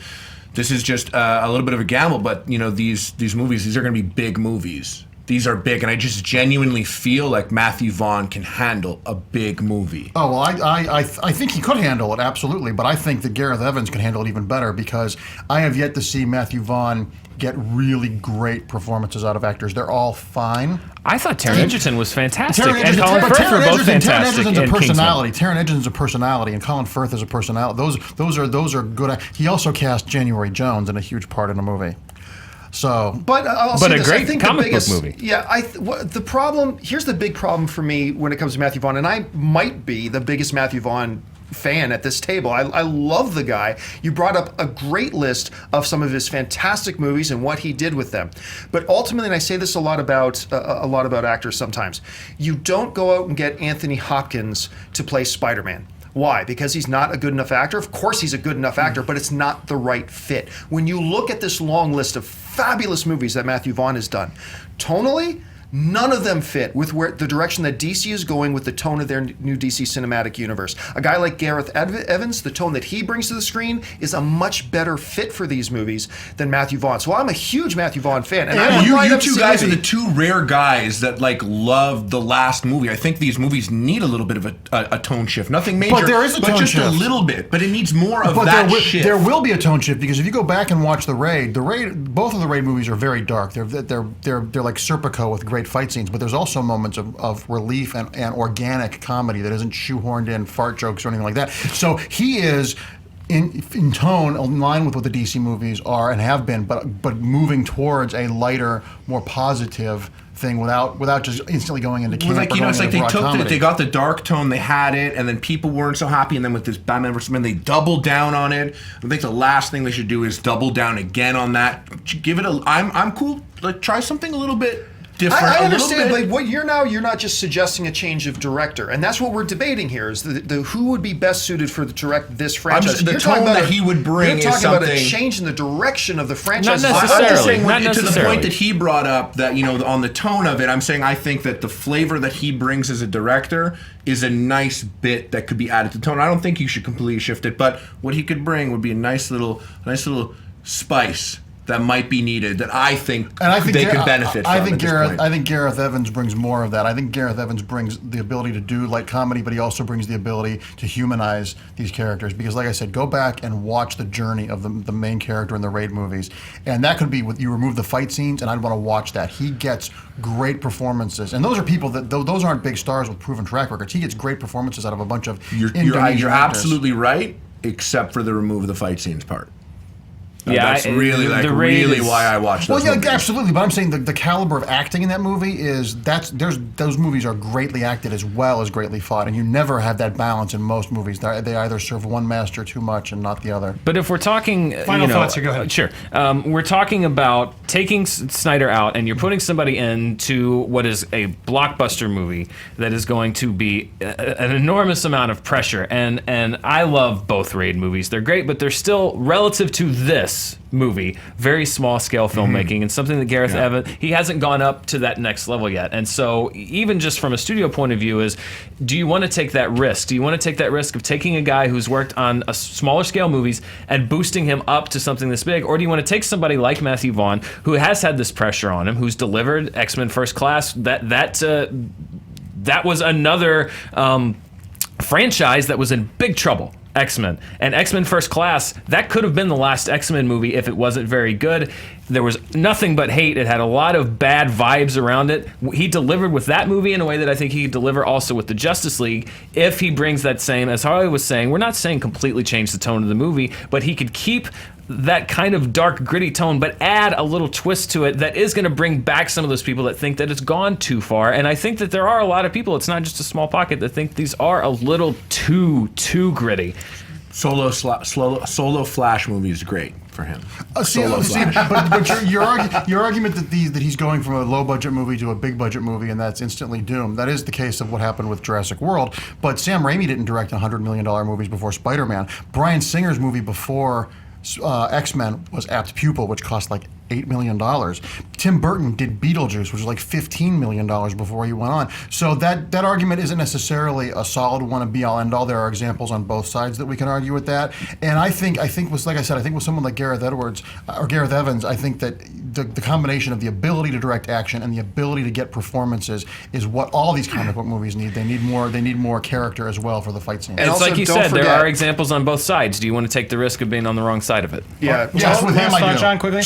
This is just a little bit of a gamble, but these movies, these are going to be big movies. These are big, and I just genuinely feel like Matthew Vaughn can handle a big movie. Oh, well, I think he could handle it, absolutely, but I think that Gareth Evans can handle it even better because I have yet to see Matthew Vaughn get really great performances out of actors. They're all fine. I thought Taron Egerton was fantastic, Taron and Colin Firth were both fantastic. Taron Egerton's a personality. Taron Egerton's a personality, and Colin Firth is a personality. Those are good. He also cast January Jones in a huge part in the movie. So, but a great comic book movie. Yeah, the problem here's the big problem for me when it comes to Matthew Vaughn, and I might be the biggest Matthew Vaughn fan at this table. I love the guy. You brought up a great list of some of his fantastic movies and what he did with them. But ultimately, and I say this a lot about actors sometimes, you don't go out and get Anthony Hopkins to play Spider-Man. Why? Because he's not a good enough actor? Of course he's a good enough actor, but it's not the right fit. When you look at this long list of fabulous movies that Matthew Vaughn has done, tonally, none of them fit with the direction that DC is going with the tone of their new DC cinematic universe. A guy like Gareth Evans, the tone that he brings to the screen is a much better fit for these movies than Matthew Vaughn. So I'm a huge Matthew Vaughn fan. And you two guys are the two rare guys that love the last movie. I think these movies need a little bit of a tone shift. Nothing major, but there is a tone just shift. A little bit. But it needs more of that shift. There will be a tone shift because if you go back and watch The Raid, both of the Raid movies are very dark. They're like Serpico with great fight scenes, but there's also moments of relief and organic comedy that isn't shoehorned in fart jokes or anything like that. So he is in tone in line with what the DC movies are and have been, but moving towards a lighter, more positive thing without just instantly going into camp. It's like they got the dark tone, they had it, and then people weren't so happy, and then with this Batman vs. Superman, they doubled down on it. I think the last thing they should do is double down again on that. Give it I'm cool. Try something a little bit different. I understand, but what you're not just suggesting a change of director, and that's what we're debating here: is the who would be best suited for direct this franchise. The tone that he would bring is something. You're talking about a change in the direction of the franchise. Not necessarily. I'm just saying, Not to the necessarily. point that he brought up, that on the tone of it, I'm saying I think that the flavor that he brings as a director is a nice bit that could be added to tone. I don't think you should completely shift it, but what he could bring would be a nice little spice that might be needed, that I think they could benefit from. I think Gareth Evans brings more of that. I think Gareth Evans brings the ability to do light comedy, but he also brings the ability to humanize these characters. Because, like I said, go back and watch the journey of the main character in the Raid movies, and that could be you remove the fight scenes, and I'd want to watch that. He gets great performances, and those are people that those aren't big stars with proven track records. He gets great performances out of a bunch of You're Indonesian actors. absolutely right, except for the remove the fight scenes part. That's really why I watched those movies. Absolutely. But I'm saying the caliber of acting in that movie is those movies are greatly acted as well as greatly fought, and you never have that balance in most movies. They either serve one master too much and not the other. But if we're talking final thoughts here, go ahead. Sure. We're talking about taking Snyder out and you're putting somebody into what is a blockbuster movie that is going to be an enormous amount of pressure. And I love both Raid movies. They're great, but they're still, relative to this movie, very small scale filmmaking, and something that Gareth Evans, he hasn't gone up to that next level yet. And so even just from a studio point of view is, do you want to take that risk? Do you want to take that risk of taking a guy who's worked on a smaller scale movies and boosting him up to something this big? Or do you want to take somebody like Matthew Vaughn, who has had this pressure on him, who's delivered X-Men First Class, that was another franchise that was in big trouble. X-Men. And X-Men First Class, that could have been the last X-Men movie if it wasn't very good. There was nothing but hate. It had a lot of bad vibes around it. He delivered with that movie in a way that I think he could deliver also with the Justice League if he brings that same, as Harley was saying, we're not saying completely change the tone of the movie, but he could keep that kind of dark, gritty tone, but add a little twist to it that is going to bring back some of those people that think that it's gone too far. And I think that there are a lot of people, it's not just a small pocket, that think these are a little too gritty. Solo Flash movie is great for him. But your argument that he's going from a low budget movie to a big budget movie and that's instantly doomed, that is the case of what happened with Jurassic World. But Sam Raimi didn't direct $100 million movies before Spider-Man. Bryan Singer's movie before X-Men was Apt Pupil, which cost like $8 million. Tim Burton did Beetlejuice, which was like $15 million before he went on. So that argument isn't necessarily a solid one, a be-all, end-all. There are examples on both sides that we can argue with that. And I think with, like I said, I think with someone like Gareth Evans, I think that the combination of the ability to direct action and the ability to get performances is what all these comic book movies need. They need more character as well for the fight scenes. And it's like you said, there are examples on both sides. Do you want to take the risk of being on the wrong side of it? Yeah. Yes, with him I do. John, quickly.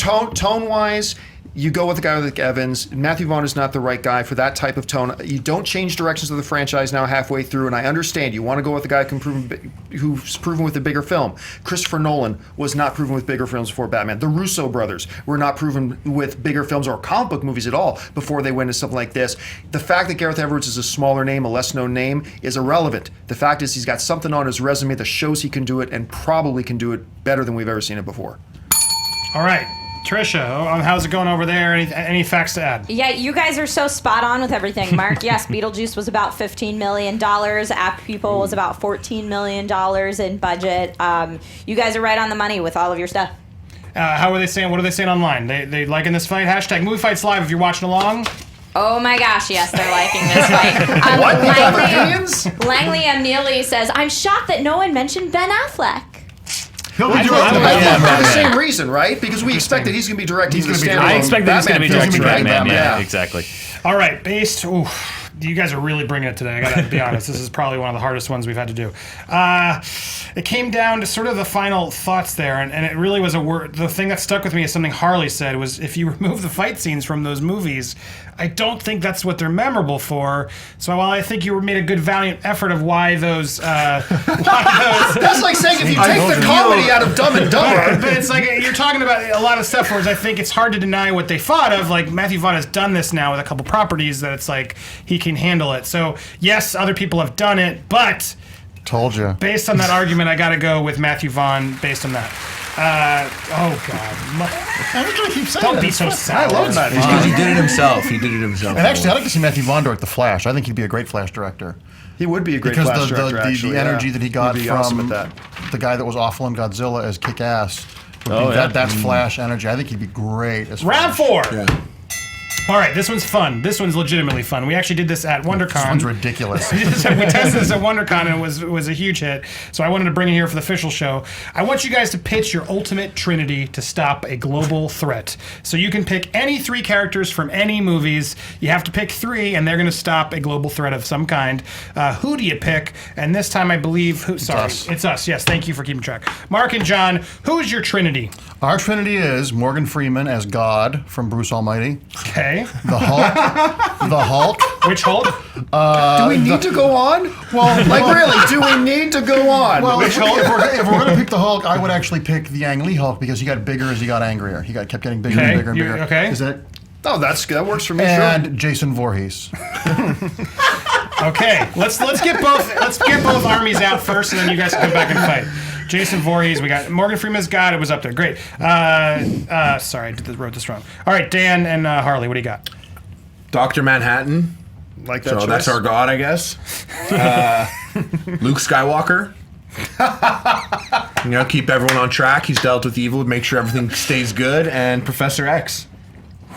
Tone-wise, you go with a guy like Evans. Matthew Vaughn is not the right guy for that type of tone. You don't change directions of the franchise now halfway through, and I understand you want to go with a guy who's proven with a bigger film. Christopher Nolan was not proven with bigger films before Batman. The Russo brothers were not proven with bigger films or comic book movies at all before they went into something like this. The fact that Gareth Edwards is a smaller name, a less-known name, is irrelevant. The fact is he's got something on his resume that shows he can do it and probably can do it better than we've ever seen it before. All right. Trisha, how's it going over there? Any facts to add? Yeah, you guys are so spot on with everything. Mark, yes, Beetlejuice was about $15 million. Apt Pupil was about $14 million in budget. You guys are right on the money with all of your stuff. How are they saying? What are they saying online? They liking this fight? Hashtag Movie Fights Live if you're watching along. Oh my gosh, yes, they're liking this fight. What? Langley M. Neely says, I'm shocked that no one mentioned Ben Affleck. He'll be For the same reason, right? Because we expect that he's going to be directing the standalone. I expect that he's going to be directing Batman. Yeah, exactly. All right, you guys are really bringing it today. I gotta be honest. This is probably one of the hardest ones we've had to do. It came down to sort of the final thoughts there, and it really was a word. The thing that stuck with me is something Harley said was, if you remove the fight scenes from those movies, I don't think that's what they're memorable for. So while I think you made a good valiant effort of why those. That's like saying if you take the comedy out of Dumb and Dumber. But it's like you're talking about a lot of stuff, whereas I think it's hard to deny what they thought of. Like Matthew Vaughn has done this now with a couple properties that it's like he can handle it. So yes, other people have done it, but told you. Based on that argument, I got to go with Matthew Vaughn. Based on that. Oh God! I'm just gonna keep saying Don't be so sad. I love Matthew. Because he did it himself. And actually, I'd like to see Matthew Vaughn direct The Flash. I think he'd be a great Flash director. He would be a great Flash director. Because the energy that he got from awesome the guy that was awful in Godzilla as Kick-Ass. That's Flash energy. I think he'd be great as Round Flash. 4. Yeah. All right, this one's fun. This one's legitimately fun. We actually did this at WonderCon. This one's ridiculous. We tested this at WonderCon and it was a huge hit. So I wanted to bring it here for the official show. I want you guys to pitch your ultimate trinity to stop a global threat. So you can pick any 3 characters from any movies. You have to pick 3, and they're going to stop a global threat of some kind. Who do you pick? And this time I believe it's us. Yes, thank you for keeping track. Mark and John, who is your trinity? Our trinity is Morgan Freeman as God from Bruce Almighty. Okay. Okay. The Hulk. Which Hulk? Do we need to go on? Well, Like, really, do we need to go on? Well, if we're going to pick the Hulk, I would actually pick the Ang Lee Hulk because he got bigger as he got angrier. He kept getting bigger and bigger and bigger. Okay. Is that? Oh, that works for me. And Jason Voorhees. Okay, let's get both armies out first, and then you guys can come back and fight. Jason Voorhees, we got Morgan Freeman's God. It was up there. Great. Sorry, I wrote this wrong. All right, Dan and Harley, what do you got? Dr. Manhattan. Like that So choice? that's our god, I guess. Luke Skywalker. Keep everyone on track. He's dealt with evil, make sure everything stays good. And Professor X.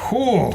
Whew.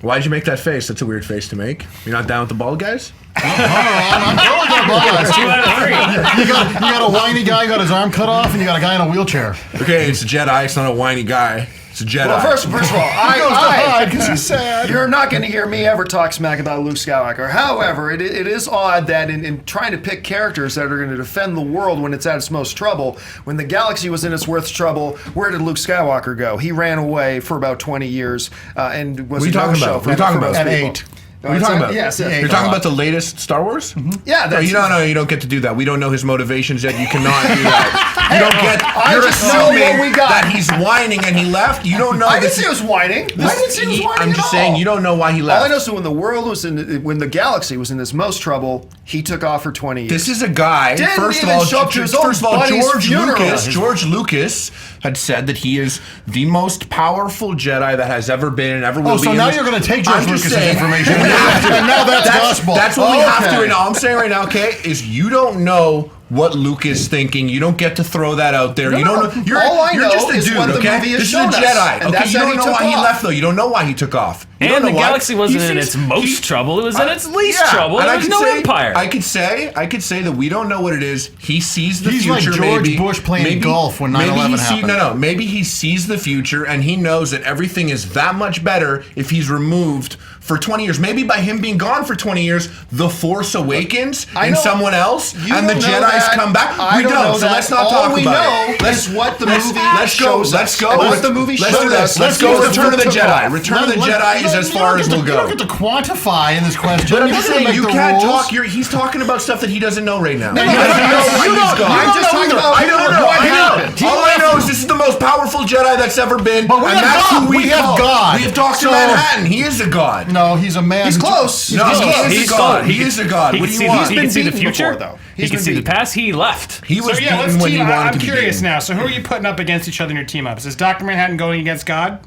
Why'd you make that face? That's a weird face to make. You're not down with the bald guys? I'm totally got balls. 2 out of 3. You got a whiny guy who got his arm cut off, and you got a guy in a wheelchair. Okay, it's a Jedi. It's not a whiny guy. It's a Jedi. Well, first of all, Because he's sad. you're not going to hear me ever talk smack about Luke Skywalker. However, it is odd that in trying to pick characters that are going to defend the world when it's at its most trouble, when the galaxy was in its worst trouble, where did Luke Skywalker go? He ran away for about 20 years and was What are you talking about? for What are you talking most about? At people. 8. What are you talking about? Yes, yes. You're talking about the latest Star Wars? Yeah, No, that's you don't get to do that. We don't know his motivations yet. You cannot do that. You don't get. I You're just know assuming what we got. that he's whining and he left. You don't know. I didn't this say he was whining. I didn't say he was whining I'm at just all. saying you don't know why he left. All I know is that when the world was when the galaxy was in its most trouble, he took off for 20 years. This is a guy. Didn't First of even all, show up to his own buddy's funeral. George Lucas had said that he is the most powerful Jedi that has ever been and ever will Oh, be. so in now this- you're going to take George I'm just Lucas's saying- information, and now that's gospel. That's what we have to. Okay. And all I'm saying right now, okay, is you don't know what Luke is thinking. You don't get to throw that out there. You don't know. You're, All I you're know just a is dude, what the okay? movie has This is a shown us, Jedi. and Okay, that's you how don't he know took why he off. left though. You don't know why he took off. You don't And the know why. galaxy wasn't He in seems- its most he- trouble. It was in its least Yeah, trouble. and There I was could no say- empire. I could say that we don't know what it is. He sees the He's like future. George maybe, Bush playing maybe, golf when maybe 9/11 he see- happened. No, maybe he sees the future and he knows that everything is that much better if he's removed for 20 years. Maybe by him being gone for 20 years, the Force awakens I in know- someone else, You and the don't know Jedi's that. come back. I We don't know So that. let's not All talk we about know it. is what the movie let's go. shows Let's us. go. What the movie Let's showed do us. this. Let's go. Return of the Jedi. Return of the Jedi is as far as we'll You go. don't get to quantify in this question. But I'm You just don't saying, make you the can't rules. talk. He's talking about stuff that he doesn't know right now. no, He doesn't no, know why you he's don't- gone. I'm just talking about I don't know. what I happened. know. All I know is this is the most powerful Jedi that's ever been, But we and have that's God. who We have call. God. We have Dr. So- Manhattan. He is a god. No, he's a man. He's who- close. No, He's close. he is a god. He is a god. He What can do see you want? he can see the beaten future. before, though. He He's can been see the beaten. past. He left. He was So yeah, let's beaten when he team. wanted I'm to be curious beaten. now. So who are you putting up against each other in your team ups? Is Dr. Manhattan going against God?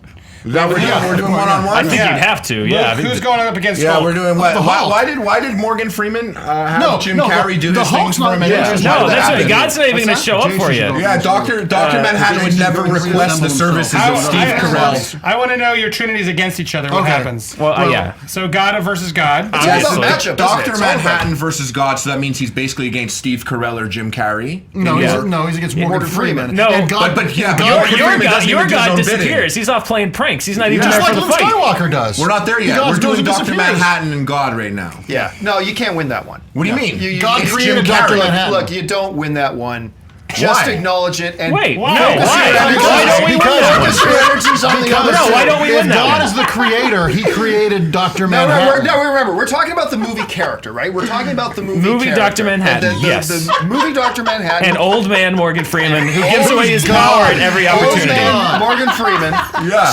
Is that what we're doing one on I one? think you'd have to. Yeah. I think Who's that- going up against Yeah, Hulk? we're doing what? The Hulk. Why did Morgan Freeman have No, Jim no, Carrey do the his Hulk's things not for him? making Yeah. his No, What that's happened? right. God's not even going to What's show up that? for Jason you. Yeah, Dr. Manhattan would Jason never Douglas request the resembles services himself. of Steve Carell. I want to know your trinities against each other. What Okay. happens? Well, yeah. So God versus God. It's all Obviously. about matchup, isn't it? Dr. It's all about- Manhattan versus God, so that means he's basically against Steve Carell or Jim Carrey. No, Yeah. he's against Morgan Freeman. No, and God, but yeah, but God, Morgan Your Freeman God, doesn't your even do his God own bidding. disappears. He's off playing pranks. He's not even just there like for the Luke fight. Skywalker does. We're not there He yet. goes, We're doing goes and Dr. disappears. Manhattan and God right now. Yeah. No, you can't win that one. What do you mean? God It's created Jim Dr. Carrey. Manhattan. Look, you don't win that one. Just Why? acknowledge it and Wait, Why? no, Why? why? Because- Why don't we win because- that one? Focus your energies on the other No, side. why don't we win If that God one? is the creator, he created Dr. No, Manhattan. remember, we're talking about the movie character, right? We're talking about the movie character. Dr. Manhattan, And the yes. movie Dr. Manhattan. And old man Morgan Freeman, who gives away his God. power at every Old opportunity. man Morgan Freeman. Yeah.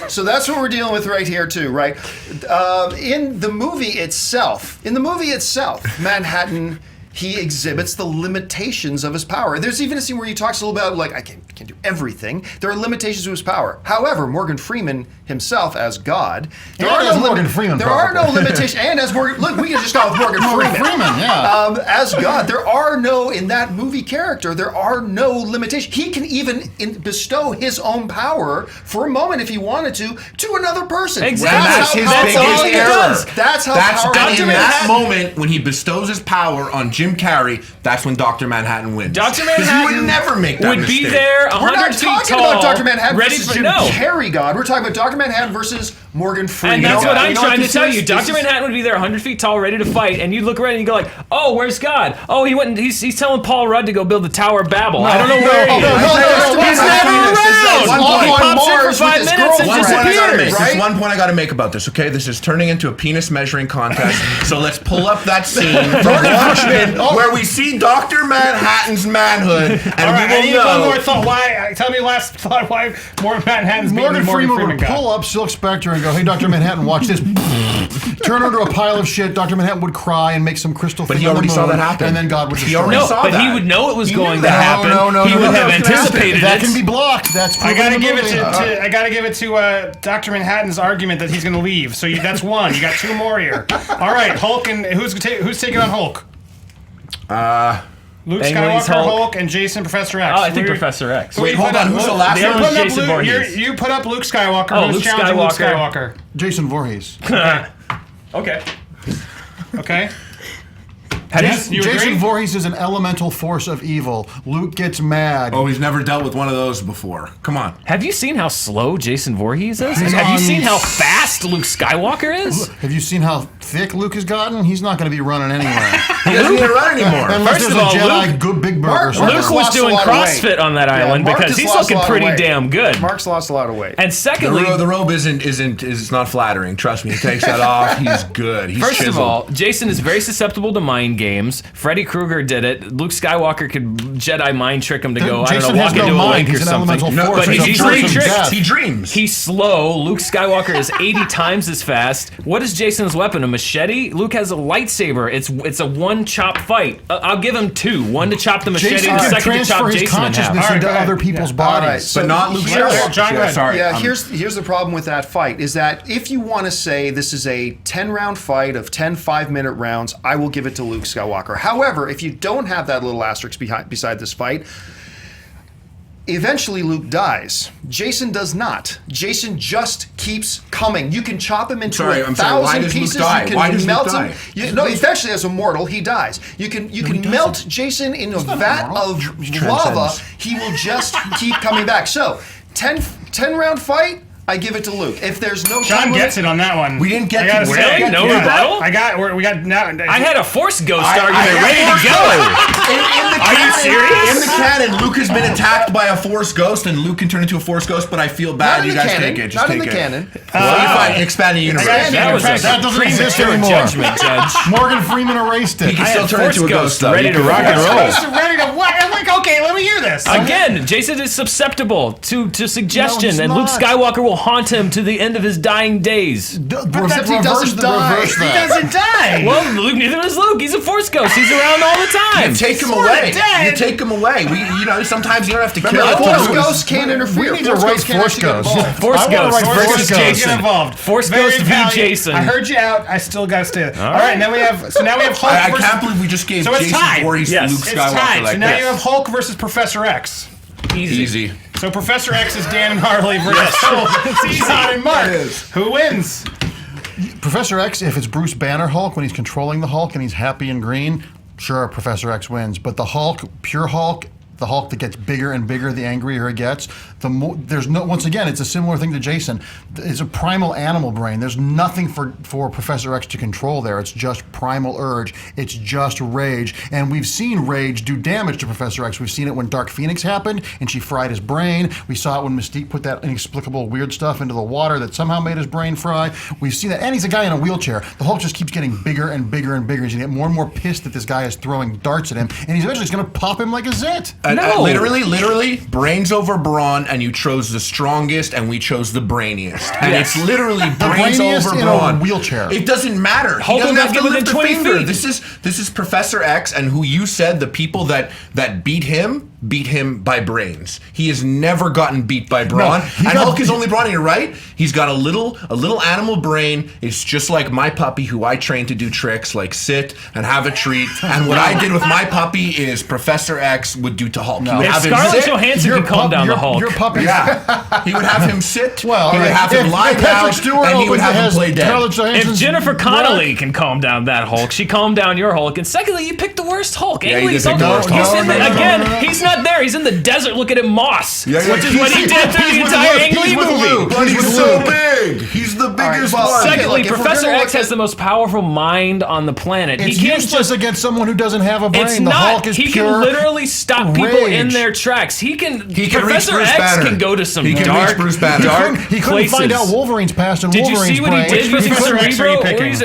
So that's what we're dealing with right here too, right? In the movie itself, Manhattan, he exhibits the limitations of his power. There's even a scene where he talks a little about like I can't do everything. There are limitations to his power. However, Morgan Freeman himself as God, there And are as no Morgan Freeman, There are no probably. limitations. And as Morgan, look, we can just go with Morgan Morgan Freeman. Freeman, yeah. As God, there are no in that movie character. There are no limitations. He can even bestow his own power for a moment if he wanted to another person. Exactly. That's his That's all biggest he error. does. That's how That's powerful and he in is. that moment when he bestows his power on Jim Carrey. That's when Dr. Manhattan wins. Dr. 'Cause he would Manhattan never make that would be mistake. there We're 100 not feet talking tall, about Dr. Manhattan ready versus for Jim no. Carrey God. We're talking about Dr. Manhattan versus Morgan Freeman. And that's what I'm You know trying to this tell is? you. Dr. Manhattan would be there 100 feet tall, ready to fight, and you'd look around and you go like, oh, where's God? Oh, he went and he's telling Paul Rudd to go build the Tower of Babel. I don't know where he is. He's never around. He pops in for 5 minutes and disappears. There's one point I got to make about this, okay? This is turning into a penis measuring contest. So let's pull up that scene from Watchmen where we see Dr. Manhattan's manhood, and All right, I we need will one know. more thought. Why? Tell me last thought. Why Morgan Manhattan's beating Morgan Freeman would got? pull up Silk Spectre and go, "Hey, Dr. Manhattan, watch this." Turn her into a pile of shit. Dr. Manhattan would cry and make some crystal. But thing he on the already saw moon, that happen. and then God would He destroy. already it. No, saw but that. he would know it was He going knew to that. happen. No, He would have that's gonna happen. anticipated That it. can be blocked. That's I gotta proven in give the it movie. to I gotta give it to Dr. Manhattan's argument that he's gonna leave. So that's one. You got two more here. All right, Hulk and who's taking on Hulk? Luke Bailey's Skywalker, Hulk. Hulk, and Jason Professor X. Oh, I think Professor X. Wait, hold on. Who's the last The other one? one's Putting up Jason Voorhees. You put up Luke Skywalker. Oh, Who's Luke challenging Luke Skywalker. Skywalker? Jason Voorhees. Okay. Okay. Jason, you Jason agree? Voorhees is an elemental force of evil. Luke gets mad. Oh, he's never dealt with one of those before. Come on. Have you seen how slow Jason Voorhees is? And He's have you on- seen how fast Luke Skywalker is? Have you seen how thick Luke has gotten? He's not going to be running anywhere. He doesn't even run anymore. Unless First there's of all, a Jedi Luke- good Big Burger Mark- somewhere. Luke was lost a doing lot of CrossFit weight. on that island Mark because has he's lost a looking lot of pretty weight. damn good. Mark's lost a lot of weight. And secondly, The robe is not flattering. Trust me. He takes that off. He's good. He's first chiseled. of all, Jason is very susceptible to mind games. Freddy Krueger did it. Luke Skywalker could Jedi mind trick him to go, Jason walk has no into a mind. link or He's an something. elemental No, force. but He's he's a easily person of tricked. death. he dreams. He's slow. Luke Skywalker is 80 times as fast. What is Jason's weapon? A machete? Luke has a lightsaber. It's a one chop fight. I'll give him two. One to chop the machete, Jason and the can second to chop transfer his Jason in half. consciousness All right, into go ahead. other people's All bodies. right, so but not Luke here's- Skywalker. John, go ahead. Sorry. Yeah, I'm- here's the problem with that fight is that if you want to say this is a 10-round fight of 10 5-minute rounds, I will give it to Luke Skywalker. However, if you don't have that little asterisk beside this fight, eventually Luke dies. Jason does not. Jason just keeps coming. You can chop him into I'm sorry, why 1,000 does Luke pieces. die? You can Why does Luke melt die? him. No, eventually as a mortal, he dies. You can melt Jason in a vat of lava. He will just keep coming back. So, 10-round fight, I give it to Luke. If there's no John time gets limit, it on that one. We didn't get I gotta to- say, Really? No rebuttal? We got now. I had a Force Ghost I argument had ready to go. Are you serious? In the canon, Luke has been attacked by a Force Ghost, and Luke can turn into a Force Ghost. But I feel bad. not in You the guys canon. take it. Just Not in take the it. canon. Well, you find expanding universe. got That was a That doesn't exist premature anymore. judgment, Judge. Morgan Freeman erased it. He can I still had turn Force into a Ghost ghost, though. ready You to can- rock and roll. Ready to what? I'm like, okay, let me hear this. Again, Jason is susceptible to suggestion, he's and Luke not. Skywalker will haunt him to the end of his dying days. Except he doesn't die. Reverse He that. doesn't die. Well, Luke, neither is Luke. He's a Force Ghost. He's around all the time. You take him Sorta away. dead. You take him away. Sometimes you don't have to kill Remember, him. Force Ghosts can't interfere. We need to Force write Ghosts can't Force actually get Ghosts. involved. Force I wanna Ghost write versus Force Ghost. Jason. Get involved. Force Very Ghost v. valiant. Jason. I heard you out. I still got to stay. All right, now we have Hulk I versus. can't believe we just gave So it's Jason tied. Voorhees Yes. to Luke It's Skywalker tied. like So now that. you have Hulk versus Professor X. Easy. So Professor X is Dan and Harley versus John and Mark. Who wins? Professor X, if it's Bruce Banner Hulk when he's controlling the Hulk and he's happy and green, sure, Professor X wins. But the Hulk, pure Hulk, the Hulk that gets bigger and bigger the angrier it gets, the more there's no. Once again, it's a similar thing to Jason. It's a primal animal brain. There's nothing for Professor X to control there. It's just primal urge. It's just rage. And we've seen rage do damage to Professor X. We've seen it when Dark Phoenix happened and she fried his brain. We saw it when Mystique put that inexplicable weird stuff into the water that somehow made his brain fry. We've seen that. And he's a guy in a wheelchair. The Hulk just keeps getting bigger and bigger and bigger. He's gonna get more and more pissed that this guy is throwing darts at him, and he's eventually just gonna pop him like a zit. No. Literally, brains over brawn, and you chose the strongest, and we chose the brainiest. And Yes. it's literally brains brainiest over in a brawn. wheelchair. It doesn't matter. Hulk He doesn't will have get to within lift a 20 finger. feet. This is Professor X, and who you said the people that beat him by brains. He has never gotten beat by brawn. he And got- Hulk is only brawn. And you're right. He's got a little animal brain. It's just like my puppy, who I trained to do tricks like sit and have a treat. And what I did with my puppy is Professor X would do to Hulk. He would If have him Scarlett sit. Johansson can calm down the Hulk. Your puppy. Yeah, he would have him sit. Well, he would have him lie if down, Patrick Stewart and he would opens have it, him has play dead. Scarlett If Johansson's Jennifer work- Connelly can calm down that Hulk, she calmed down your Hulk. And secondly, you picked the worst Hulk. Yeah, Anyway, you did pick the worst he's Hulk. in No, the- no, no, again, no, no, no. he's not there. He's in the desert looking at moss, Yeah, which is what he did through the entire Ang Lee movie. But he's so big. He's the biggest one. Secondly, Look, if we're Professor gonna X look has the most powerful mind on the planet. It's He can't useless just. against someone who doesn't have a brain. It's the not. Hulk is He pure can literally stop people in rage. their tracks. He can reach Professor Bruce X Banner. can go to some He can dark, reach Bruce Banner. dark He couldn't find out places. Wolverine's past and Did you Wolverine's see what brain. he did with Professor X are you Cerebro? picking? He's,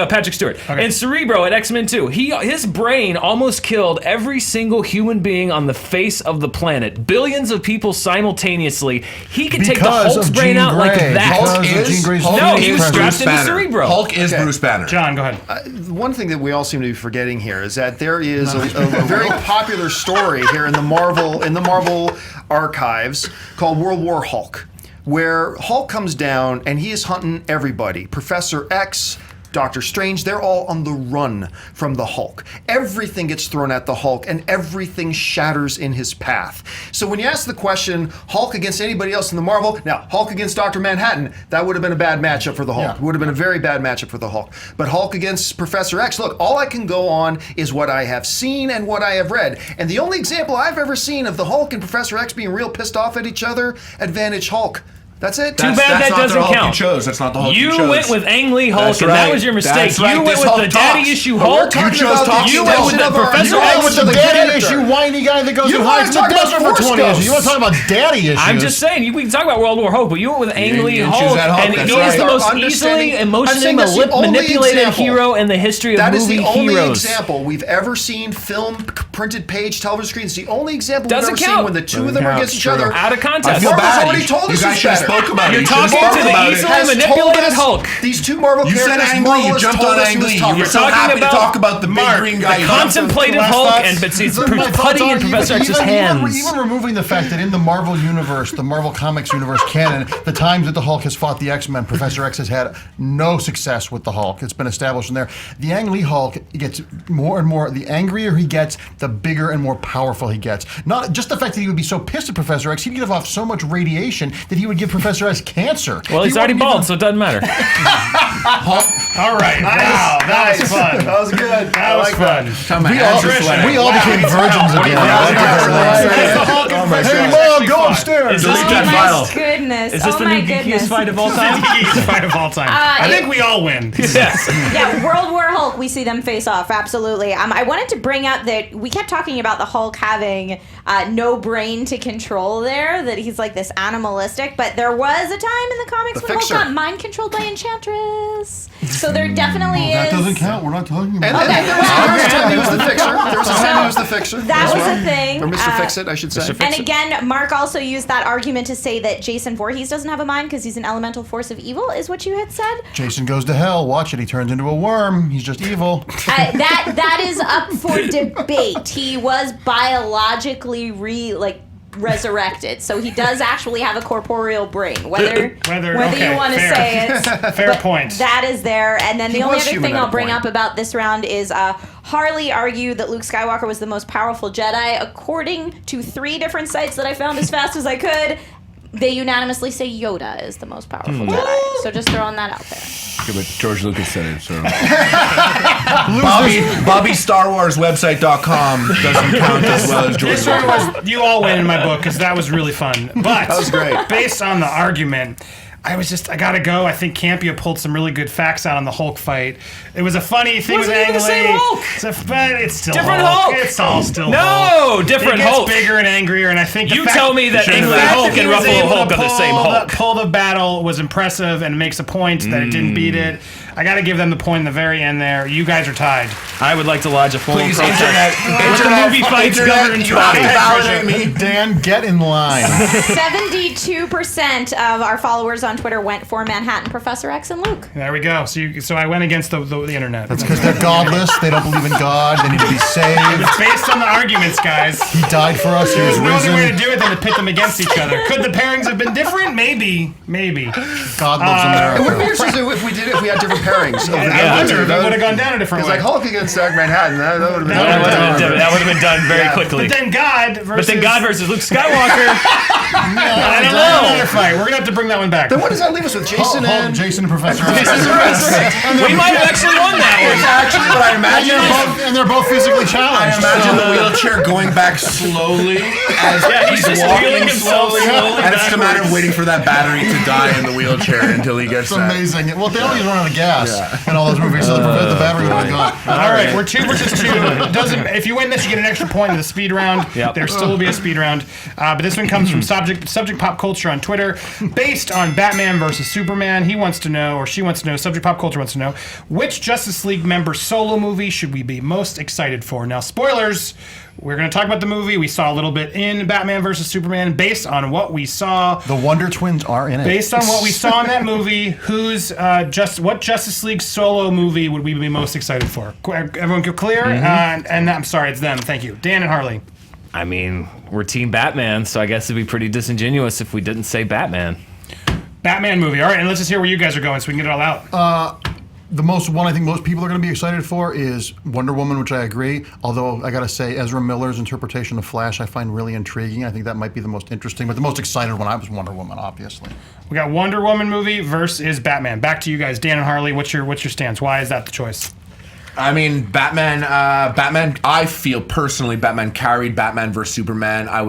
Patrick Stewart. Okay. And Cerebro at X-Men 2. His brain almost killed every single human being on the face of the planet. Billions of people simultaneously. He could take the Because Hulk's of brain Jean out like Grey. that. Because Hulk of is- Jean Grey's Hulk No, is he was presence. strapped into Banner. Cerebro. Hulk is Bruce Banner. John, go ahead. One thing that we all seem to be forgetting here is that there is a very popular story here in the Marvel archives called World War Hulk, where Hulk comes down and he is hunting everybody. Professor X, Doctor Strange, they're all on the run from the Hulk. Everything gets thrown at the Hulk and everything shatters in his path. So when you ask the question, Hulk against anybody else in the Marvel, now Hulk against Dr. Manhattan, that would have been a bad matchup for the Hulk. Yeah. It would have been a very bad matchup for the Hulk. But Hulk against Professor X, look, all I can go on is what I have seen and what I have read. And the only example I've ever seen of the Hulk and Professor X being real pissed off at each other, Advantage Hulk. That's it. Too bad that not doesn't the Hulk count. You chose. That's not the Hulk you You chose. went with Ang Lee Hulk, That's and that right. was your mistake. That's right. You went This with Hulk the daddy talks. issue But we're Hulk. talking You chose about talking the You went with extension the of our- Professor You X went with the the daddy character. issue whiny guy that goes You and wanna hides in the talk about desert for Force 20 years. Ghosts. You want to talk about daddy issues? I'm just saying, we can talk about World War Hulk, but you went with Ang Lee didn't choose Hulk, that Hulk, and that's he is right. the most Understanding- easily I'm emotionally saying that's the only manipulated example. hero in the history of That is movie the only heroes. example we've ever seen film, printed page, television screen. It's the only example Doesn't we've ever count. seen when the two of them are count. against each True. other. Out of I context. feel Marvel's bad. already told us You guys it's should have better. spoke about it. You're You should have talking spoke to the about it. easily Has told manipulated us- Hulk. These two Marvel You said characters, Ang Lee. Marvel You has jumped told on us Ang who was Lee. tougher. You were so talking happy to about talk about the big Mark, green guy. The contemplative last Hulk, thoughts? and but see, it's My thoughts putting are in Professor X's hands. Even removing the fact that in the Marvel universe, the Marvel Comics universe canon, the times that the Hulk has fought the X-Men, Professor X has had no success with the Hulk. It's been established in there. The Ang Lee Hulk gets more and more, the angrier he gets, the bigger and more powerful he gets. Not just the fact that he would be so pissed at Professor X, he'd give off so much radiation that he would give Professor X cancer. Well, he's He already wouldn't bald, even- so it doesn't matter. All right. Wow, that was fun. That was good. That was fun. We all became virgins again. That's the Hulk and Professor Hey, X Mom, actually go fought. upstairs. Is this Oh good my final? goodness. Is this oh the my new geekiest goodness. fight of all time? Geekiest fight of all time. I think we all win. Yes. Yeah, World War Hulk, we see them face off, absolutely. I wanted to bring up that we kept talking about the Hulk having no brain to control there, that he's like this animalistic, but there was a time in the comics when Fixer. Hulk got mind controlled by Enchantress. So there definitely That is. doesn't count. We're not talking about And that. then there was a time he was the fixer. There was a time he was the fixer. That as was well. a thing. Or Mr. Fix-It, I should say. And again, Mark also used that argument to say that Jason Voorhees doesn't have a mind because he's an elemental force of evil, is what you had said. Jason goes to hell. Watch it. He turns into a worm. He's just evil. That is up for debate. He was biologically resurrected, so he does actually have a corporeal brain. Whether okay, you want to fair. say it, Fair but point. That is there. And then He the only was other human thing at a I'll bring point. up about this round is Harley argued that Luke Skywalker was the most powerful Jedi. According to 3 different sites that I found as fast as I could, they unanimously say Yoda is the most powerful Jedi. So just throwing that out there. Yeah, but George Lucas said it, so. BobbyStarWarsWebsite.com doesn't count as well as George This one Lucas. was, you all win in my book because that was really fun. But that was great. Based on the argument, I gotta go. I think Campea pulled some really good facts out on the Hulk fight. It was a funny thing Wasn't with even Ang the same Lee. Hulk. But it's still Different Hulk. It's all still No, Hulk. different It gets Hulk. bigger and angrier, and I think the You fact- tell me that the Ang Lee fact Hulk that he and was Ruffalo able Hulk to are the same pull Hulk. Pull the battle was impressive and makes a point that it didn't beat it. I got to give them the point in the very end there. You guys are tied. I would like to lodge a formal Please, protest. internet. The movie fights governance you have to body. validate me. Dan, get in line. 72% of our followers on Twitter went for Manhattan, Professor X, and Luke. There we go. So I went against the internet. That's because they're godless. They don't believe in God. They need to be saved. It's based on the arguments, guys. He died for us. He was There's no other way to risen. do it than to pit them against each other. Could the pairings have been different? Maybe. God loves America. It would be interesting if we had different pairings? I wonder if it would have gone down a different way. It's like Hulk against Dr. Manhattan. That would have been. That would have been done very quickly. But then God versus Luke Skywalker. I don't know. Another fight. We're gonna have to bring that one back. Then what does that leave us with? Jason and Professor We might have actually won that one. It's actually what I imagine. and they're both physically I challenged. imagine the wheelchair going back slowly as he's he's just wheeling walking himself slowly and it's just a matter of waiting for that battery to die in the wheelchair until he gets It's that. amazing. Well, they always run out of gas in all those movies, so the battery would have gone. All right, we're 2 versus 2. If you win this, you get an extra point in the speed round. Yep. There still will be a speed round, but this one comes from Subject Pop Culture on Twitter, based on Batman versus Superman. He wants to know, or she wants to know, Subject Pop Culture wants to know, which Justice League member solo movie should we be most excited for? Now, spoilers. We're going to talk about the movie. We saw a little bit in Batman versus Superman based on what we saw. The Wonder Twins are in it. Based on what we saw in that movie, what Justice League solo movie would we be most excited for? Everyone clear? And I'm sorry, it's them. Thank you. Dan and Harley. I mean, we're Team Batman, so I guess it'd be pretty disingenuous if we didn't say Batman. Batman movie. All right, and let's just hear where you guys are going so we can get it all out. The one I think most people are going to be excited for is Wonder Woman, which I agree. Although I got to say, Ezra Miller's interpretation of Flash I find really intriguing. I think that might be the most interesting, but the most excited one I was Wonder Woman, obviously. We got Wonder Woman movie versus Batman. Back to you guys, Dan and Harley. What's your stance? Why is that the choice? I mean, Batman. I feel personally, Batman carried Batman versus Superman. I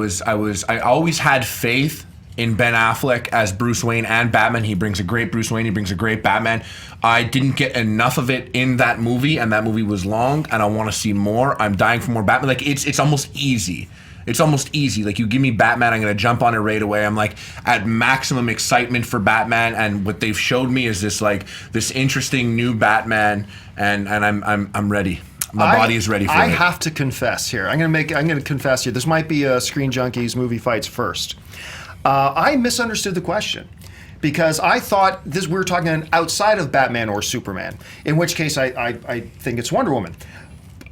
always had faith in Ben Affleck as Bruce Wayne and Batman. He brings a great Bruce Wayne. He brings a great Batman. I didn't get enough of it in that movie, and that movie was long, and I want to see more. I'm dying for more Batman. Like, it's almost easy. It's almost easy. Like, you give me Batman, I'm going to jump on it right away. I'm, like, at maximum excitement for Batman, and what they've showed me is this interesting new Batman, and I'm ready. My body is ready for it. I have to confess here. I'm going to confess here. This might be a Screen Junkies movie fights first. I misunderstood the question because I thought we were talking outside of Batman or Superman, in which case I think it's Wonder Woman.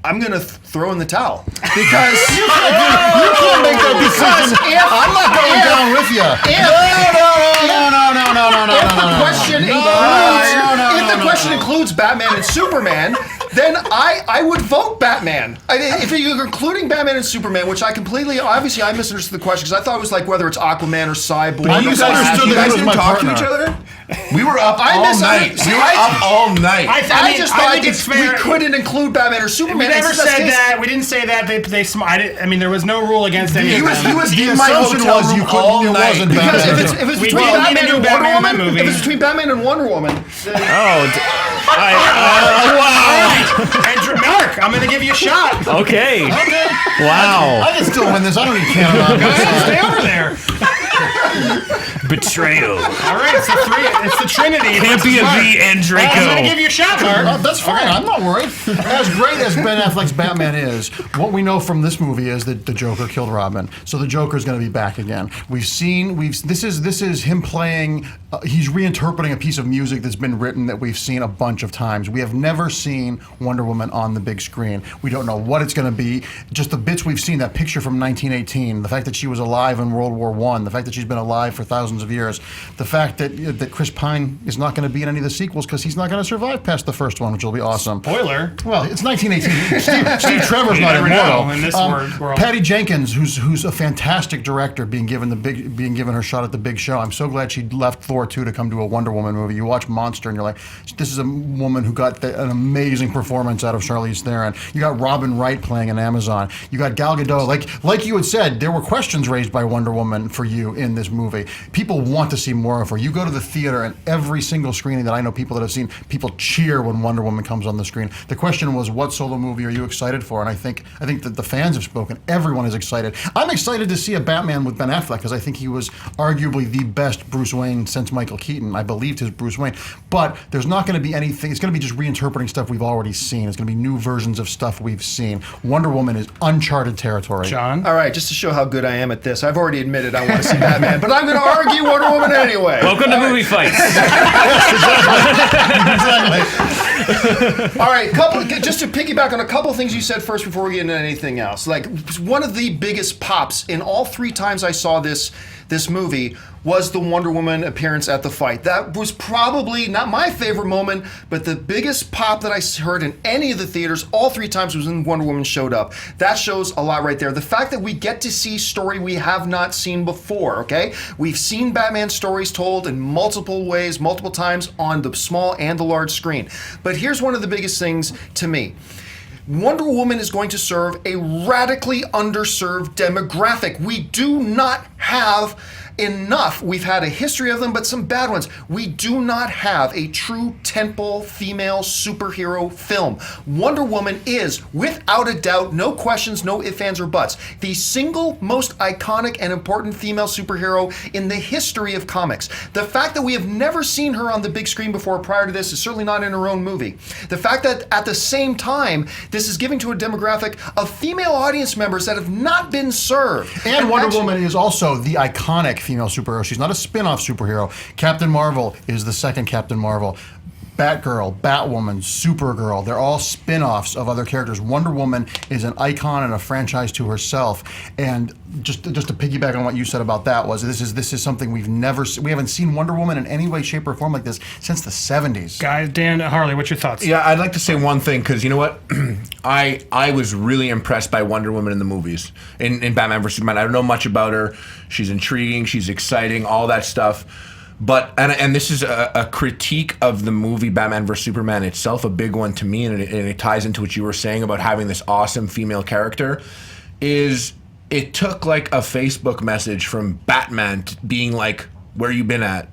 I'm going to throw in the towel because you can't make that decision. I'm not going down with you. If the question includes Batman and Superman, then I would vote Batman. If you're including Batman and Superman, which I misunderstood the question because I thought it was like whether it's Aquaman or Cyborg. I misunderstood You that guys he was didn't my talk partner. to each other? We were up all night. I just thought think it's fair. we couldn't include Batman or Superman. We never said that. We didn't say that. I mean, there was no rule against any of them. He was The in my assumption hotel was you room couldn't- all it night. wasn't Because Batman. if it's We between did need a Batman new and Batman in Wonder that Woman, movie. if it's between Batman and Wonder Woman, then Andrew, Mark, I'm going to give you a shot. Okay. I can still win this. I don't need Canada. Stay over there. Betrayal. All right, it's the Trinity. Campea v. I'm going to Andreyko. give you a shot, Mark. That's fine. I'm not worried. As great as Ben Affleck's Batman is, what we know from this movie is that the Joker killed Robin. So the Joker's going to be back again. This is him playing. He's reinterpreting a piece of music that's been written that we've seen a bunch of times. We have never seen Wonder Woman on the big screen. We don't know what it's going to be. Just the bits we've seen, that picture from 1918, the fact that she was alive in World War I, the fact that she's been alive for thousands of years, the fact that Chris Pine is not going to be in any of the sequels because he's not going to survive past the first one, which will be awesome. Spoiler. Well, it's 1918. Steve Trevor's You not never immortal. know in this world. Patty Jenkins, who's a fantastic director, being given her shot at the big show. I'm so glad she left Thor 2 to come to a Wonder Woman movie. You watch Monster and you're like, this is a woman who got an amazing performance out of Charlize Theron. You got Robin Wright playing in Amazon. You got Gal Gadot. Like you had said, there were questions raised by Wonder Woman for you in this movie. People want to see more of her. You go to the theater and every single screening that I know people that have seen, people cheer when Wonder Woman comes on the screen. The question was, what solo movie are you excited for? And I think that the fans have spoken. Everyone is excited. I'm excited to see a Batman with Ben Affleck because I think he was arguably the best Bruce Wayne since Michael Keaton. I believed his Bruce Wayne. But there's not going to be anything. It's going to be just reinterpreting stuff we've already seen. It's going to be new versions of stuff we've seen. Wonder Woman is uncharted territory. John? all right, just to show how good I am at this, I've already admitted I want to see Batman, but I'm going to argue Wonder Woman anyway. Welcome to Movie Fights. All right, just to piggyback on a couple things you said first before we get into anything else. Like, one of the biggest pops in all 3 times I saw this this movie was the Wonder Woman appearance at the fight. That was probably not my favorite moment, but the biggest pop that I heard in any of the theaters all 3 times was when Wonder Woman showed up. That shows a lot right there. The fact that we get to see story we have not seen before, okay? We've seen Batman stories told in multiple ways, multiple times on the small and the large screen. But here's one of the biggest things to me. Wonder Woman is going to serve a radically underserved demographic. We do not have enough. We've had a history of them, but some bad ones. We do not have a true tentpole female superhero film. Wonder Woman is, without a doubt, no questions, no ifs, ands, or buts, the single most iconic and important female superhero in the history of comics. The fact that we have never seen her on the big screen before prior to this is certainly not in her own movie. The fact that at the same time, this is giving to a demographic of female audience members that have not been served. And Wonder Woman is also the iconic female superhero. She's not a spin-off superhero. Captain Marvel is the second Captain Marvel. Batgirl, Batwoman, Supergirl, they're all spin-offs of other characters. Wonder Woman is an icon and a franchise to herself. And just to piggyback on what you said about that was this is something we haven't seen Wonder Woman in any way, shape, or form like this since the 70s. Guys, Dan, Harley, what's your thoughts? Yeah, I'd like to say one thing, because you know what? I was really impressed by Wonder Woman in the movies, in Batman vs. Superman. I don't know much about her. She's intriguing, she's exciting, all that stuff. But, and this is a critique of the movie Batman vs. Superman itself, a big one to me, and it ties into what you were saying about having this awesome female character, is it took like a Facebook message from Batman being like, where you been at,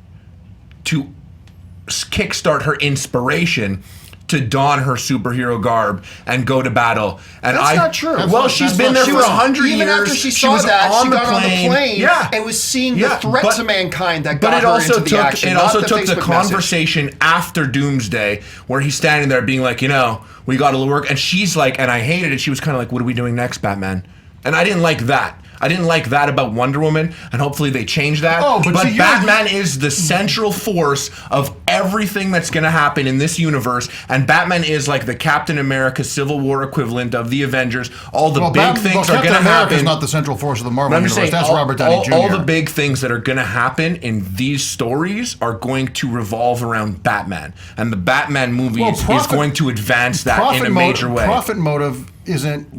to kickstart her inspiration to don her superhero garb and go to battle. And That's not true. Well, she's been there for 100 years. Even after she saw was that, on she the got on the plane yeah. and was seeing the threat to mankind that got it her also into the action. It also not took the Facebook conversation after Doomsday, where he's standing there being like, you know, we got to work. And she's like, and I hated it. She was kind of like, what are we doing next, Batman? And I didn't like that. I didn't like that about Wonder Woman, and hopefully they change that. Oh, but Batman is the central force of everything that's going to happen in this universe, and Batman is like the Captain America Civil War equivalent of the Avengers. All the big things are going to happen. Captain America is not the central force of the Marvel universe. Saying, that's Robert Downey Jr. All the big things that are going to happen in these stories are going to revolve around Batman, and the Batman movie is going to advance that in a major way. Profit motive isn't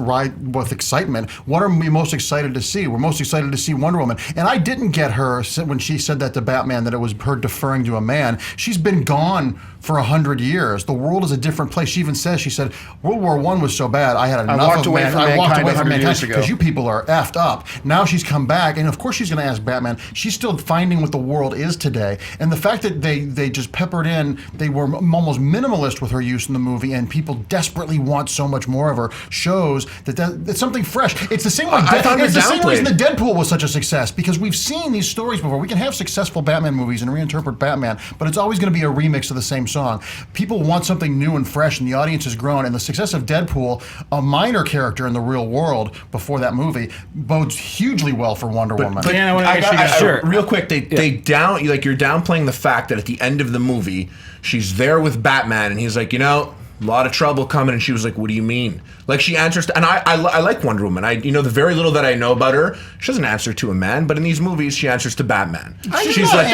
right with excitement. What are we most excited to see? We're most excited to see Wonder Woman. And I didn't get her when she said that to Batman, that it was her deferring to a man. She's been gone for 100 years. The world is a different place. She even says, she said, World War I was so bad, I had enough walked away from mankind because you people are effed up. Now she's come back, and of course she's going to ask Batman. She's still finding what the world is today. And the fact that they just peppered in, they were almost minimalist with her use in the movie, and people desperately want so much more of her, shows that it's something fresh. It's the same way. It's the same reason that Deadpool was such a success, because we've seen these stories before. We can have successful Batman movies and reinterpret Batman, but it's always going to be a remix of the same song. People want something new and fresh, and the audience has grown. And the success of Deadpool, a minor character in the real world before that movie, bodes hugely well for Wonder Woman. But yeah, I sure. Real quick, you're downplaying the fact that at the end of the movie, she's there with Batman, and he's like, you know, a lot of trouble coming, and she was like, what do you mean? Like, she answers and I like Wonder Woman. The very little that I know about her, she doesn't answer to a man, but in these movies she answers to Batman. She's like,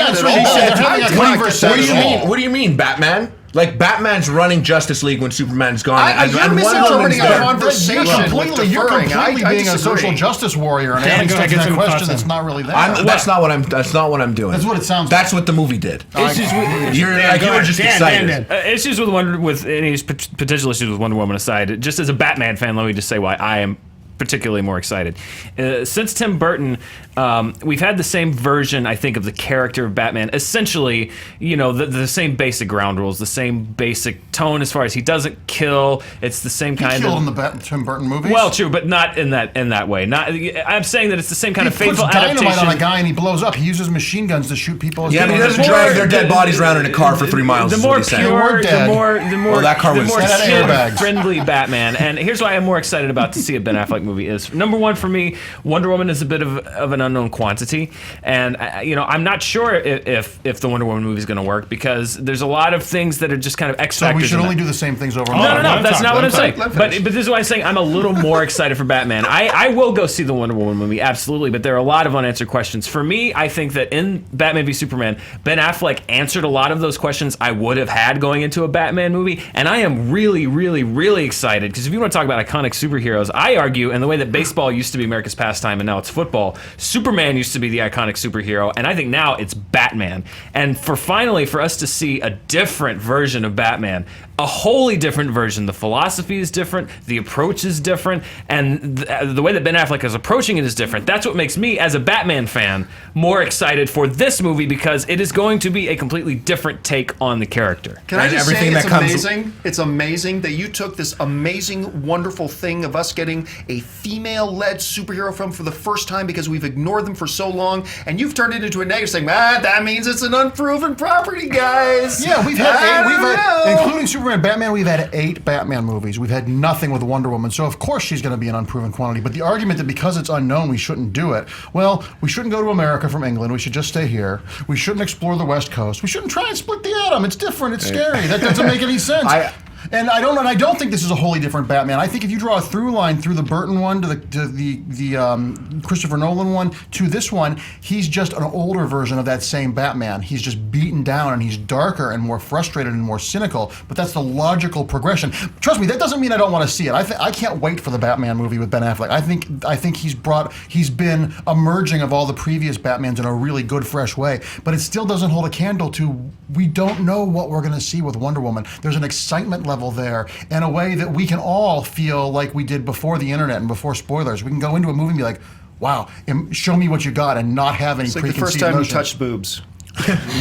what do you mean, Batman? Like, Batman's running Justice League when Superman's gone. You're misinterpreting a conversation. You're completely being a social justice warrior and asking a question that's not really there. That's not what I'm doing. That's what it sounds like. That's what the movie did. You were just excited. Issues with any potential issues with Wonder Woman aside, just as a Batman fan, let me just say why I am particularly more excited. Since Tim Burton, we've had the same version, I think, of the character of Batman. Essentially, the same basic ground rules, the same basic tone as far as he doesn't kill. It's the same kind of... He killed in the Tim Burton movies? Well, true, but not in that way. I'm saying that it's the same kind of faithful adaptation. He puts dynamite on a guy and he blows up. He uses machine guns to shoot people. Yeah, but he doesn't drag their dead bodies around in a car for 3 miles. The more pure, the more that car was kid-friendly Batman. And here's why I'm more excited about to see a Ben Affleck movie is. Number one for me, Wonder Woman is a bit of an unknown quantity, and I'm not sure if the Wonder Woman movie is going to work because there's a lot of things that are just kind of X factors. So we should only do the same things over and No, over. that's not what I'm saying. But this is why I'm saying I'm a little more excited for Batman. I will go see the Wonder Woman movie, absolutely, but there are a lot of unanswered questions. For me, I think that in Batman v Superman, Ben Affleck answered a lot of those questions I would have had going into a Batman movie, and I am really, really, really excited because if you want to talk about iconic superheroes, I argue, in the way that baseball used to be America's pastime and now it's football, Superman used to be the iconic superhero, and I think now it's Batman. And for us to see a different version of Batman, a wholly different version. The philosophy is different, the approach is different, and the way that Ben Affleck is approaching it is different. That's what makes me, as a Batman fan, more excited for this movie because it is going to be a completely different take on the character. Can I just say it's amazing? It's amazing that you took this amazing, wonderful thing of us getting a female-led superhero film for the first time because we've ignored them for so long, and you've turned it into a negative saying, that means it's an unproven property, guys. Yeah, we've had including Superman and Batman, we've had 8 Batman movies. We've had nothing with Wonder Woman, so of course she's going to be an unproven quantity. But the argument that because it's unknown, we shouldn't do it. Well, we shouldn't go to America from England. We should just stay here. We shouldn't explore the West Coast. We shouldn't try and split the atom. It's different. It's scary. That doesn't make any sense. And I don't think this is a wholly different Batman. I think if you draw a through line through the Burton one to the Christopher Nolan one to this one, he's just an older version of that same Batman. He's just beaten down and he's darker and more frustrated and more cynical. But that's the logical progression. Trust me, that doesn't mean I don't want to see it. I can't wait for the Batman movie with Ben Affleck. I think he's been emerging of all the previous Batmans in a really good, fresh way. But it still doesn't hold a candle to we don't know what we're going to see with Wonder Woman. There's an excitement level there in a way that we can all feel like we did before the internet and before spoilers. We can go into a movie and be like, wow, show me what you got and not have any preconceived notions. It's like the first time you touched boobs.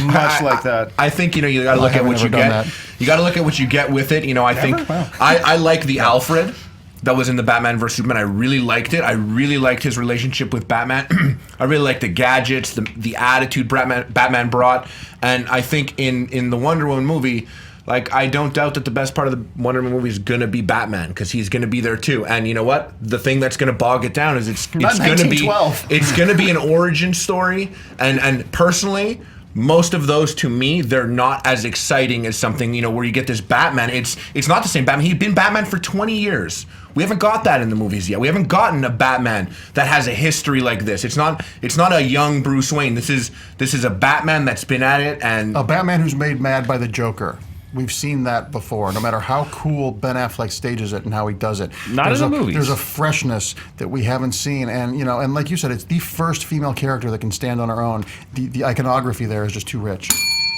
Much like that. I think you got to look at what you get. You got to look at what you get with it. I think I like the Alfred that was in the Batman vs Superman. I really liked it. I really liked his relationship with Batman. I really liked the gadgets, the attitude Batman brought, and I think in the Wonder Woman movie, like, I don't doubt that the best part of the Wonder Woman movie is going to be Batman because he's going to be there too. And you know what? The thing that's going to bog it down is it's going to be an origin story. And personally, most of those to me, they're not as exciting as something where you get this Batman. It's not the same Batman. He'd been Batman for 20 years. We haven't got that in the movies yet. We haven't gotten a Batman that has a history like this. It's not a young Bruce Wayne. This is a Batman that's been at it, and a Batman who's made mad by the Joker. We've seen that before, no matter how cool Ben Affleck stages it and how he does it. Not in the movies. There's a freshness that we haven't seen. And, and like you said, it's the first female character that can stand on her own. The iconography there is just too rich.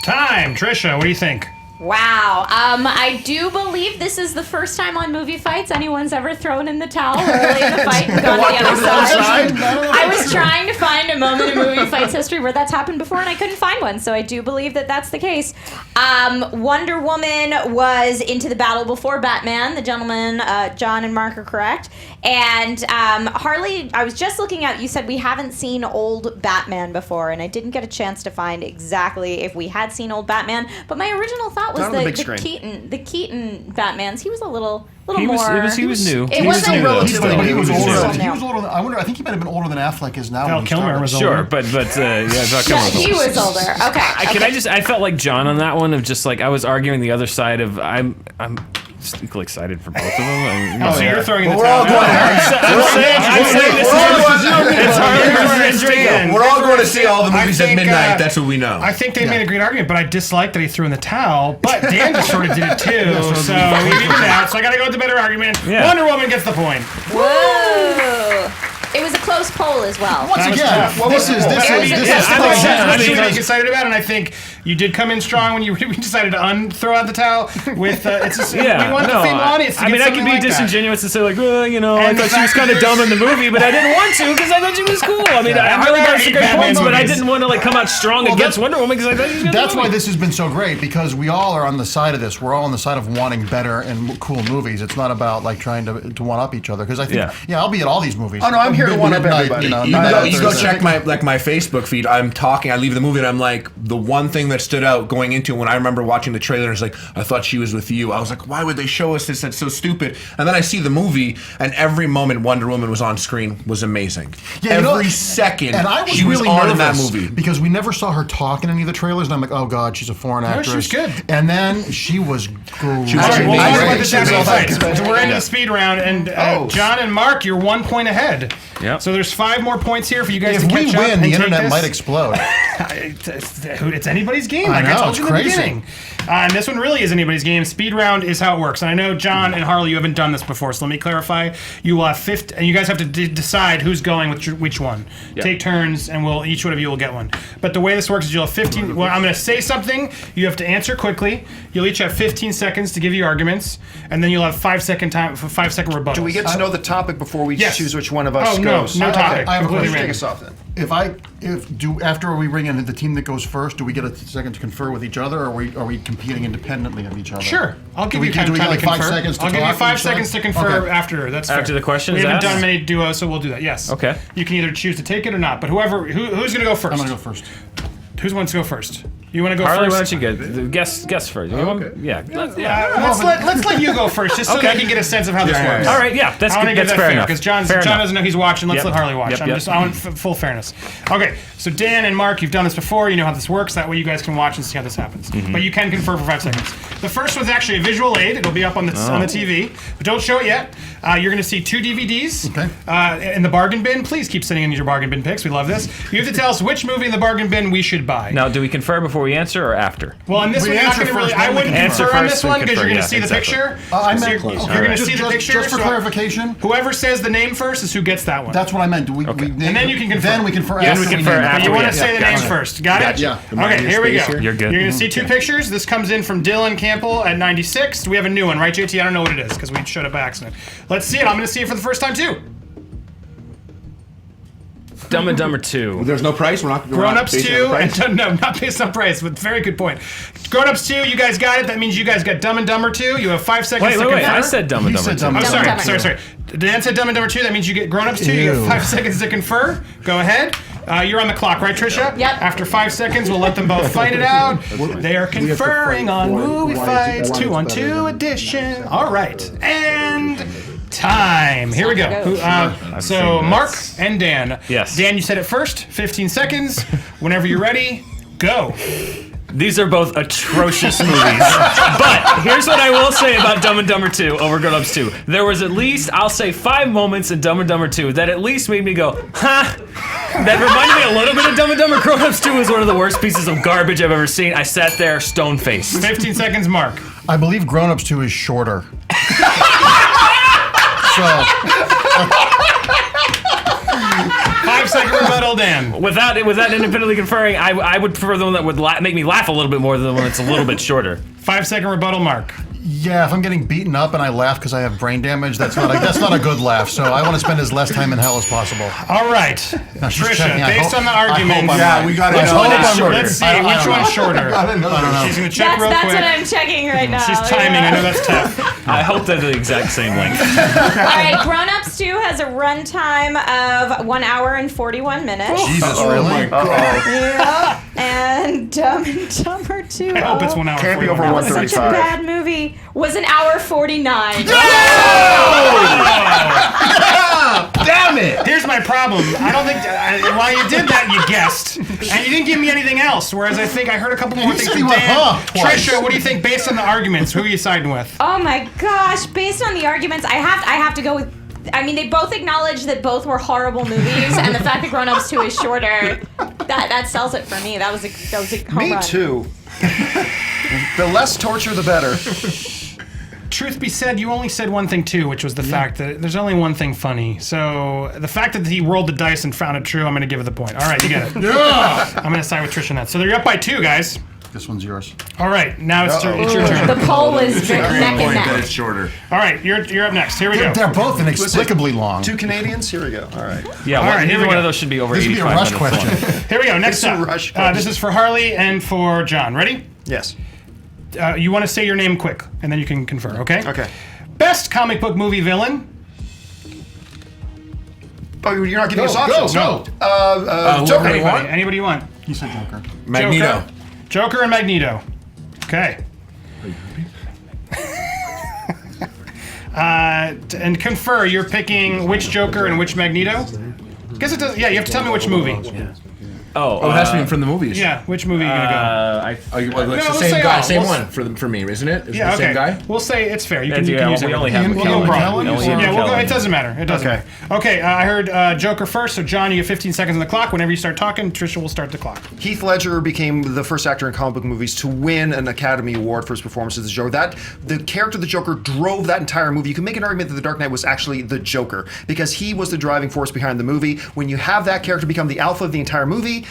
Time! Trisha, what do you think? Wow. I do believe this is the first time on Movie Fights anyone's ever thrown in the towel early in the fight and gone to the other side. I was trying to find a moment in Movie Fights history where that's happened before, and I couldn't find one, so I do believe that that's the case. Wonder Woman was into the battle before Batman. The gentlemen, John and Mark, are correct. And Harley, I was just looking at, you said we haven't seen old Batman before, and I didn't get a chance to find exactly if we had seen old Batman, but my original thought was the Keaton Batmans. He was a little more. He was new. He was older. He was older. I think he might have been older than Affleck is now. Val Kilmer was older. Sure, but Val Kilmer he was older. Okay. I felt like John on that one of just like I was arguing the other side of I'm equally excited for both of them. So you're throwing in the we're all towel. We're all going to see all the movies at midnight. That's what we know. I think they made a great argument, but I dislike that he threw in the towel. But Dan just sort of did it too, so we did that. So I got to go with the better argument. Yeah. Wonder Woman gets the point. Whoa! It was a close poll as well. Once again, this is what you were excited about, and I think you did come in strong when you decided to throw out the towel. With we want the female audience. I could be disingenuous and say like, I thought she was kind of dumb in the movie, but I didn't want to because I thought she was cool. I mean, I really got some great points, but I didn't want to like come out strong against Wonder Woman because I thought she was good. That's why this has been so great because we all are on the side of this. We're all on the side of wanting better and cool movies. It's not about like trying to one up each other because I think I'll be at all these movies. Oh no, I'm here to one up everybody. You go check my Facebook feed. I leave the movie and I'm like, the one thing that stood out going into it when I remember watching the trailer. It's like, I thought she was with you. I was like, why would they show us this? That's so stupid. And then I see the movie, and every moment Wonder Woman was on screen was amazing. Yeah, every second and I was she was really on nervous in that movie. because we never saw her talk in any of the trailers, and I'm like, oh god, she's a foreign actress. she was good. And then she was great. She was All right, well, amazing. let's let this She was happen. all that So good. we're in the speed round, and John and Mark, you're 1 point ahead. Yep. So there's 5 more points here for you guys If to we catch up win, and the take internet this. might explode. It's anybody's game. I Like I know, told it's you in the crazy. beginning. And this one really is anybody's game. Speed round is how it works. And I know John and Harley, you haven't done this before, so let me clarify. You will have 50, and you guys have to decide who's going with which one. Yeah. Take turns, and each one of you will get one. But the way this works is you'll have 15. Well, I'm going to say something. You have to answer quickly. You'll each have 15 seconds to give your arguments, and then you'll have 5-second time for 5-second rebuttal. Do we get to know the topic before we Yes. choose which one of us Oh, no, goes? no topic. I have a Completely question. Take us off then. After we bring in the team that goes first, do we get a second to confer with each other, or are we competing independently of each other? Sure, I'll give Do you we time get to like 5 confer. seconds to I'll give you talk 5 each side? seconds to confer Okay. after. That's After fair. the question We is haven't asked? done many duos, so we'll do that. Yes. Okay. You can either choose to take it or not. But who's going to go first? I'm gonna go first. Who wants to go first? You want to go Harley, why first? don't you guess first? You want- yeah. Let's let you go first, just so Okay. they can get a sense of how this Yeah, yeah, works. yeah. All right, yeah, that's I want good. to give That's that fair fair enough. because John Fair enough. doesn't know he's watching. Let's Yep. let Harley watch. Yep, yep. I want full fairness. Okay, so Dan and Mark, you've done this before. You know how this works. That way, you guys can watch and see how this happens. Mm-hmm. But you can confer for 5 seconds. The first one's actually a visual aid. It'll be up on the TV, but don't show it yet. You're going to see 2 DVDs in the bargain bin. Please keep sending in your bargain bin picks. We love this. You have to tell us which movie in the bargain bin we should buy. Now, do we confer before we answer or after? Well, on this We one, you're not answer going to really. first, I then we wouldn't can confer answer on first, this then one because confer, you're going to yeah, see the exactly. picture. I So meant you're going to see the picture. Just for so clarification, whoever says the name first is who gets that one. that's what I meant. Do we name, And then you can confer. Then we confer Yes, after we we confer name it. after But you we- want to say the yeah, names gotcha. first. Got it? Yeah. Okay, here we go. You're good. You're going to see 2 pictures. This comes in from Dylan Campbell at 96. We have a new one, right, JT? I don't know what it is because we showed up by accident. Let's see it. I'm going to see it for the first time, too. Dumb and Dumber 2. There's no price. We're not Grown-ups basing it 2, on price? and no, not based on price, but very good point. Grown-ups 2, you guys got it. That means you guys got Dumb and Dumber 2. You have 5 seconds to Wait. confer. I said Dumb and You Dumber said 2. Dumb Oh, and Dumb and sorry. Dumber. Dan said Dumb and Dumber 2. That means you get Grown-ups 2. You Ew. have 5 seconds to confer. Go ahead. You're on the clock, right, Trisha? Yep. After 5 seconds, we'll let them both fight it out. They are conferring on movie fights, 2-on-2 edition. All right. And time. Here we go. So, seen Mark this. and Dan. Yes. Dan, you said it first. 15 seconds. Whenever you're ready, go. These are both atrocious movies. But here's what I will say about Dumb and Dumber 2 over Grown Ups 2. There was at least, I'll say, 5 moments in Dumb and Dumber 2 that at least made me go, huh? That reminded me a little bit of Dumb and Dumber. Grown Ups 2 is one of the worst pieces of garbage I've ever seen. I sat there stone-faced. 15 seconds, Mark. I believe Grown Ups 2 is shorter. So 5-second rebuttal, Dan. Without independently conferring, I would prefer the one that would make me laugh a little bit more than the one that's a little bit shorter. 5-second rebuttal, Mark. yeah, if I'm getting beaten up and I laugh because I have brain damage, that's not a good laugh. So I want to spend as less time in hell as possible. All right, Now, she's Trisha, checking. I based hope- on the I hope argument, I'm Yeah, right. we got it. Let's hope I'm right. let's see I don't which know. one's shorter. I don't know. She's gonna check real That's quick. what I'm checking right now. She's timing. I know that's tough. I hope they're the exact same length. All right, Grown Ups 2 has a runtime of 1 hour and 41 minutes. Jesus, Oh really? my God. Yep. And Dumb and Dumber 2. I hope it's 1 hour. Can't be over 41 1:35. Such a bad movie. Was an hour 49. Damn it! Here's my problem. I don't think while you did that, you guessed, and you didn't give me anything else. Whereas I think I heard a couple more He things said from he went, Dan. huh, twice. Trisha, what do you think based on the arguments? Who are you siding with? Oh my gosh! Based on the arguments, I have to go with. I mean, they both acknowledge that both were horrible movies, and the fact that Grown Ups 2 is shorter, that sells it for me. That was a home Me run. too. The less torture, the better. Truth be said, you only said one thing too, which was the fact that there's only one thing funny. So the fact that he rolled the dice and found it true, I'm going to give it the point. All right, you get it. Yeah. I'm going to side with Trisha on that. So you're up by 2, guys. This one's yours. All right, now it's your turn. The poll is neck and Point that neck. it's shorter. All right, you're up next. Here we go. They're both inexplicably long. 2 Canadians? Here we go. All right. Yeah, All right, here neither we one go. of those should be over This would be a 85 rush minutes long. question. Here we go. Next It's a up. rush This is for Harley and for John. Ready? Yes. You want to say your name quick, and then you can confer, okay? Okay. Best comic book movie villain? Oh, you're not giving us Go, options. go. Joker. Anybody you want. He said Joker. Magneto. Joker and Magneto. Okay. And confer, you're picking which Joker and which Magneto? Guess it does. Yeah, you have to tell me which movie. Oh, it has to be from the movies. Yeah, which movie are you gonna Oh, well, it's No, the let's same say guy, all. same We'll one for me, isn't it? Is go? it Yeah, the okay. same guy? We'll say it's fair. You And can use we it. only have Ian McKellen. McKellen? We only have Yeah, we'll go. McKellen. It doesn't matter. It doesn't Okay. matter. Okay, I heard Joker first, so John, you have 15 seconds on the clock. Whenever you start talking, Trisha will start the clock. Heath Ledger became the first actor in comic book movies to win an Academy Award for his performance as the Joker. The character of the Joker drove that entire movie. You can make an argument that The Dark Knight was actually the Joker because he was the driving force behind the movie. When you have that character become the alpha of the entire movie,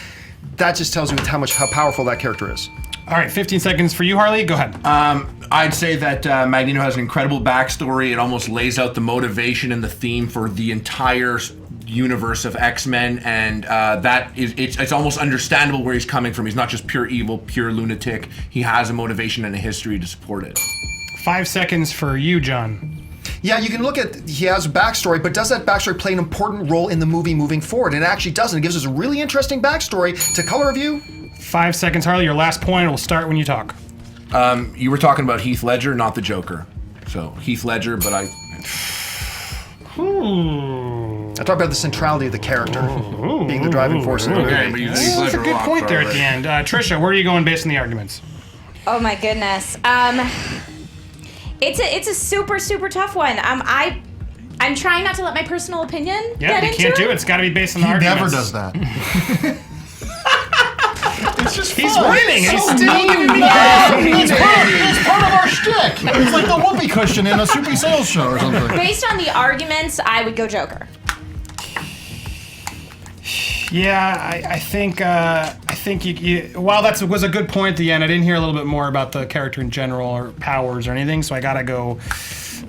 that just tells you how powerful that character is. All right, 15 seconds for you, Harley. Go ahead. I'd say that Magneto has an incredible backstory. It almost lays out the motivation and the theme for the entire universe of X-Men, and it's almost understandable where he's coming from. He's not just pure evil, pure lunatic. He has a motivation and a history to support it. 5 seconds for you, John. Yeah, you can look at, he has a backstory, but does that backstory play an important role in the movie moving forward? And it actually doesn't. It gives us a really interesting backstory to color review. 5 seconds, Harley. Your last point will start when you talk. You were talking about Heath Ledger, not the Joker. So Heath Ledger, but I talk about the centrality of the character being the driving force of the movie. That's a good point there at the end. Trisha, where are you going based on the arguments? Oh my goodness. It's a super tough one. I'm trying not to let my personal opinion Yeah, get you into can't do it. it. It's got to be based on the He arguments. never does that. It's just He's fun. winning. It's He's so still giving me It's part of our shtick. It's like the whoopee cushion in a Soupy Sales show or something. Based on the arguments, I would go Joker. Yeah, I think you while that was a good point at the end, I didn't hear a little bit more about the character in general or powers or anything, so I gotta go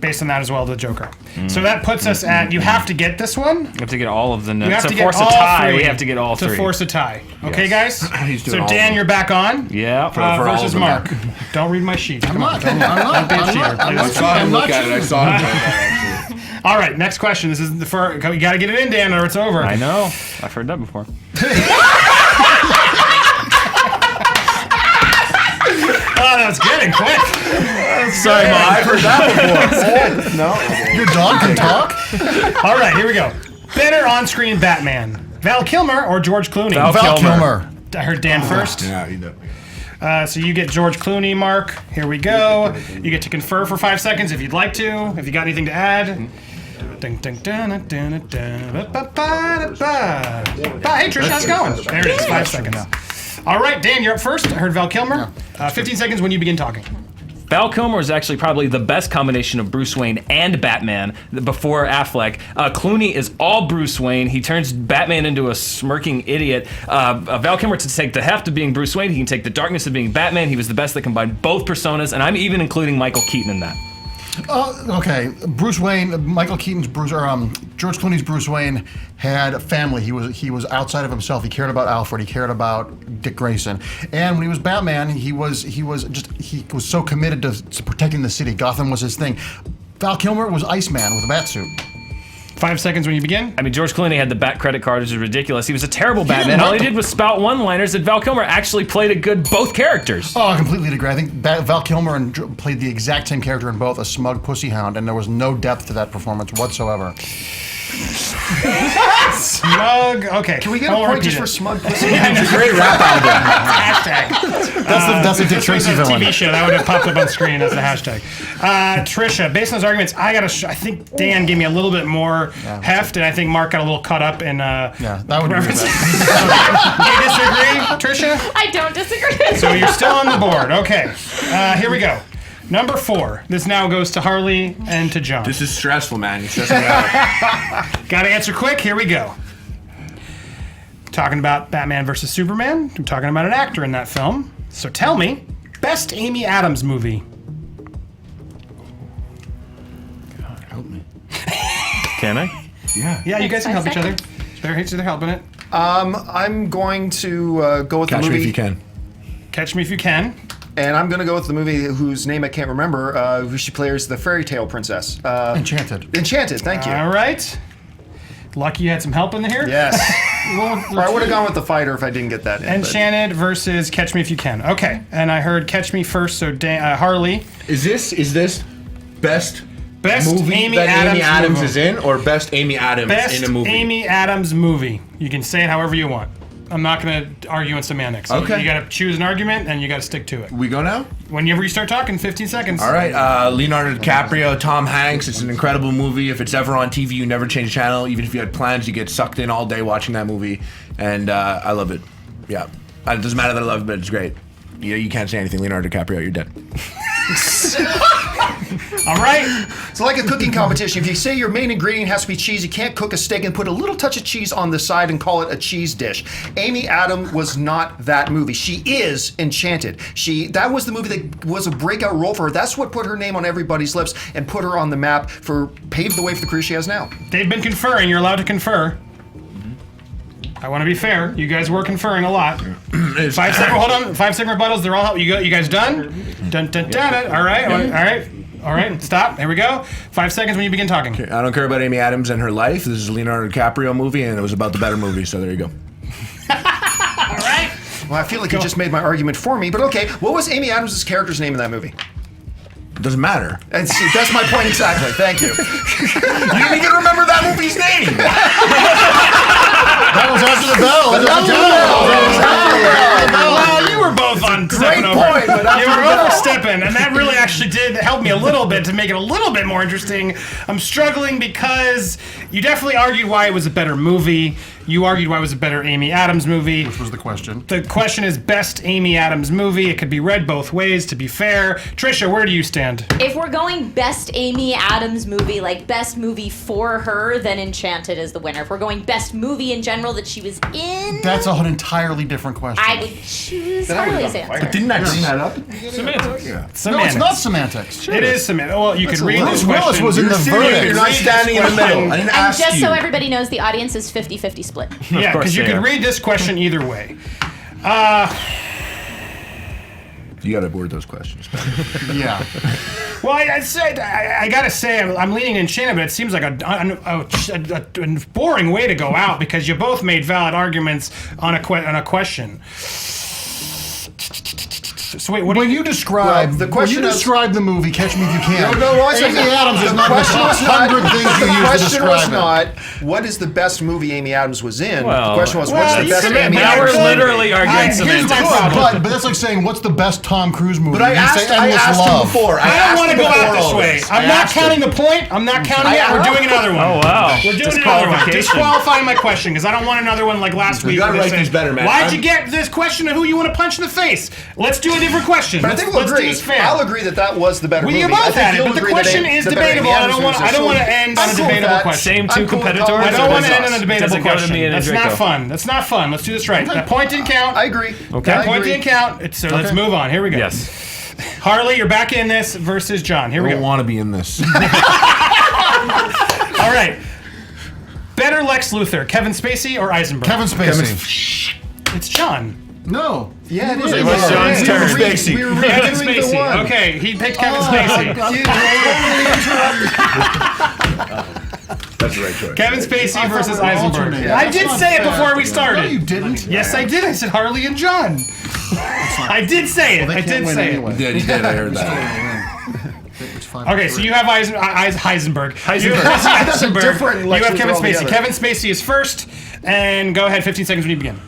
based on that as well, the Joker. So that puts us at, you have to get this one. You have to get all of the You notes. have To to get force a all tie, three we have to get all to three. force a tie. Okay, guys? He's doing So all Dan, of them. you're back on. Yeah. for all Versus of them. Mark. Don't read my sheet. Come on. I'm not. Don't be a cheater. Play I this. saw him I'm look not at it. I saw him look at it. All right, next question. This is the first. You got to get it in, Dan, or it's over. I know. I've heard that before. Oh, that was getting quick. Sorry, Mom. I've heard that before. No. Your dog can talk? All right, here we go. Better on-screen Batman, Val Kilmer or George Clooney? Val Val Kilmer. Kilmer. I heard Dan first. Yeah, you know. So you get George Clooney, Mark. Here we go. You get to confer for 5 seconds if you'd like to. If you got anything to add. Ding, ding, dun, dun, dun, dun, ba, ba, ba, ba, ba. Hey, Trish, how's it going? There it is, 5 seconds. All right, Dan, you're up first. I heard Val Kilmer. 15 seconds when you begin talking. Val Kilmer is actually probably the best combination of Bruce Wayne and Batman before Affleck. Clooney is all Bruce Wayne. He turns Batman into a smirking idiot. Val Kilmer to take the heft of being Bruce Wayne. He can take the darkness of being Batman. He was the best that combined both personas, and I'm even including Michael Keaton in that. Okay, Bruce Wayne, Michael Keaton's Bruce, or George Clooney's Bruce Wayne had a family. He was outside of himself. He cared about Alfred. He cared about Dick Grayson. And when he was Batman, he was so committed to protecting the city. Gotham was his thing. Val Kilmer was Iceman with a bat suit. 5 seconds when you begin. I mean, George Clooney had the Bat credit card, which is ridiculous. He was a terrible Batman. didn't All he want did was spout one-liners, and Val Kilmer actually played a good both characters. Oh, I completely agree. I think Val Kilmer played the exact same character in both, a smug pussy hound, and there was no depth to that performance whatsoever. Smug. Okay. Can we get I a won't point just repeat for it. smug pussy? It's a great rap album. Hashtag. That's a Dick This was Tracy a villain. TV show that would have popped up on screen as the hashtag. Trisha, based on those arguments, I think Dan gave me a little bit more heft, and I think Mark got a little caught up in. Yeah, that would be references. that. Do you disagree, Trisha? I don't disagree. So you're still on the board. Okay. Here we go. Number 4. This now goes to Harley and to John. This is stressful, man. You're stressing me out. Got to answer quick. Here we go. Talking about Batman versus Superman. I'm talking about an actor in that film. So tell me, best Amy Adams movie. Can I? Yeah, you guys can 5 help each other. seconds. They're helping it. I'm going to go with Catch the movie. me if you can. Catch me if you can. And I'm going to go with the movie whose name I can't remember, who she plays the fairy tale princess. Enchanted. Enchanted, thank you. All right. Lucky you had some help in here. Yes. Or I would have gone with The Fighter if I didn't get that in. Enchanted versus Catch Me If You Can. Okay, and I heard Catch Me first, so Harley. Is this best movie Amy that Adams Amy Adams movie. is in, or best Amy Adams Best in a movie? Amy Adams movie. You can say it however you want. I'm not going to argue in semantics. Okay. You got to choose an argument, and you got to stick to it. We go now? Whenever you start talking, 15 seconds. All right, Leonardo DiCaprio, Tom Hanks. It's an incredible movie. If it's ever on TV, you never change channel. Even if you had plans, you get sucked in all day watching that movie. And I love it. Yeah. It doesn't matter that I love it, but it's great. You can't say anything. Leonardo DiCaprio, you're dead. All right. It's like a cooking competition. If you say your main ingredient has to be cheese, you can't cook a steak and put a little touch of cheese on the side and call it a cheese dish. Amy Adams was not that movie. She is Enchanted. That was the movie that was a breakout role for her. That's what put her name on everybody's lips and put her on the map paved the way for the career she has now. They've been conferring. You're allowed to confer. I want to be fair. You guys were conferring a lot. 5 second. Hold on. 5 second rebuttals. They're all. You guys done? Dun dun dun. All right. All right. Stop. Here we go. 5 seconds when you begin talking. I don't care about Amy Adams and her life. This is a Leonardo DiCaprio movie, and it was about the better movie. So there you go. All right. Well, I feel like you just made my argument for me, but okay. What was Amy Adams' character's name in that movie? It doesn't matter. And see, that's my point exactly. Thank you. You didn't even remember that movie's name. That was after the bell. Well, you were both on stepping over. point, but You were overstepping, and that really actually did help me a little bit to make it a little bit more interesting. I'm struggling because you definitely argued why it was a better movie. You argued why it was a better Amy Adams movie. Which was the question? The question is best Amy Adams movie. It could be read both ways, to be fair. Trisha, where do you stand? If we're going best Amy Adams movie, like best movie for her, then Enchanted is the winner. If we're going best movie in general that she was in, That's an entirely different question. I would choose Harley's answer. Didn't I bring that up? Semantics. No, it's Semantics. not semantics. It is semantics. Well, you could read Willis this question. was in the verdict. You're not standing in the middle. I didn't And ask just you. so everybody knows, the audience is 50-50 split. Yeah, course because you they could are. read this question either way. You got to word those questions. Yeah. Well, I gotta say, I'm leaning Enchanted, but it seems like a boring way to go out because you both made valid arguments on a question. So wait, what When do you describe Well, the question is- the movie Catch Me If You Can, No, I said Amy Adams is the not the question was not- 100 things you The use to question was describe it. not what is the best movie Amy Adams was in. Well, the question was what's the you best can- Amy now Now Adams we're movie. literally arguing Here's my semantics. problem. But that's like saying, what's the best Tom Cruise movie? But I You asked, say I Endless asked him Love. before. I don't want to go out this way. I'm not counting the point. I'm not counting it. We're doing another one. Oh, wow. We're doing another one. Disqualification. Disqualifying my question because I don't want another one like last week. gotta where they write said, these better, man. Why'd you get this question of who you want to punch in the face? Let's do a different question. But I think we'll let's agree. do this fair. I'll agree that was the better We movie. both I think had it, you'll but the agree that question is the better debatable, Amy and I Adams don't want movie. to end on a I'm cool with debatable that. question. Same I'm two cool with competitors. calling I it don't want to sauce. end on a debatable Doesn't go to question. me and That's Andreyko. not fun. That's not fun. Let's do this right. That point didn't count. I agree. Okay. That I point agree. didn't count. So let's move on. Here we go. Yes. Harley, you're back in this versus John. Here I we don't go. want to be in this. All right. Better Lex Luthor, Kevin Spacey or Eisenberg? Kevin Spacey. It's John. No. Yeah, it is. It was John's We turn. were Spacey. We were Kevin redoing the one. Spacey. Okay, he picked Kevin Spacey. That's the right choice. Kevin Spacey I thought versus we were Eisenberg. alternating. I That's did not say it fair. before we No, started. you didn't. Yes, I did. I said Harley and John. I did say it. They I can't did win say anyway. it. You did. I heard that. It's fine. Okay, so you have Heisenberg. You have That's a Heisenberg. different You Lex have Kevin Luthor Spacey. altogether. Kevin Spacey is first, and go ahead. 15 seconds when you begin.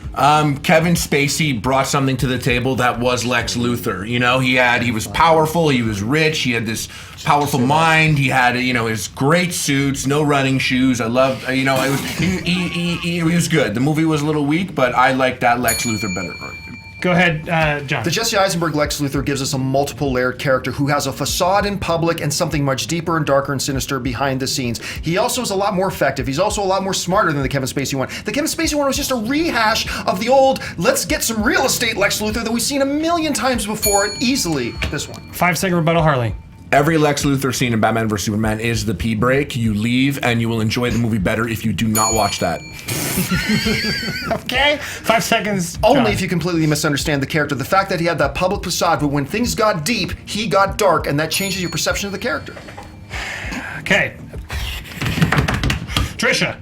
Kevin Spacey brought something to the table that was Lex Luthor. You know, he was powerful, he was rich, he had this powerful mind, he had, his great suits, no running shoes. I loved, it was, he was good. The movie was a little weak, but I liked that Lex Luthor better. Go ahead, John. The Jesse Eisenberg Lex Luthor gives us a multiple layered character who has a facade in public and something much deeper and darker and sinister behind the scenes. He also is a lot more effective. He's also a lot more smarter than the Kevin Spacey one. The Kevin Spacey one was just a rehash of the old, let's get some real estate Lex Luthor that we've seen a million times before. Easily, this one. 5-second rebuttal, Harley. Every Lex Luthor scene in Batman vs. Superman is the pee break. You leave and you will enjoy the movie better if you do not watch that. Okay, 5 seconds. Only John. if you completely misunderstand the character. The fact that he had that public facade, but when things got deep, he got dark, and that changes your perception of the character. Okay. Trisha.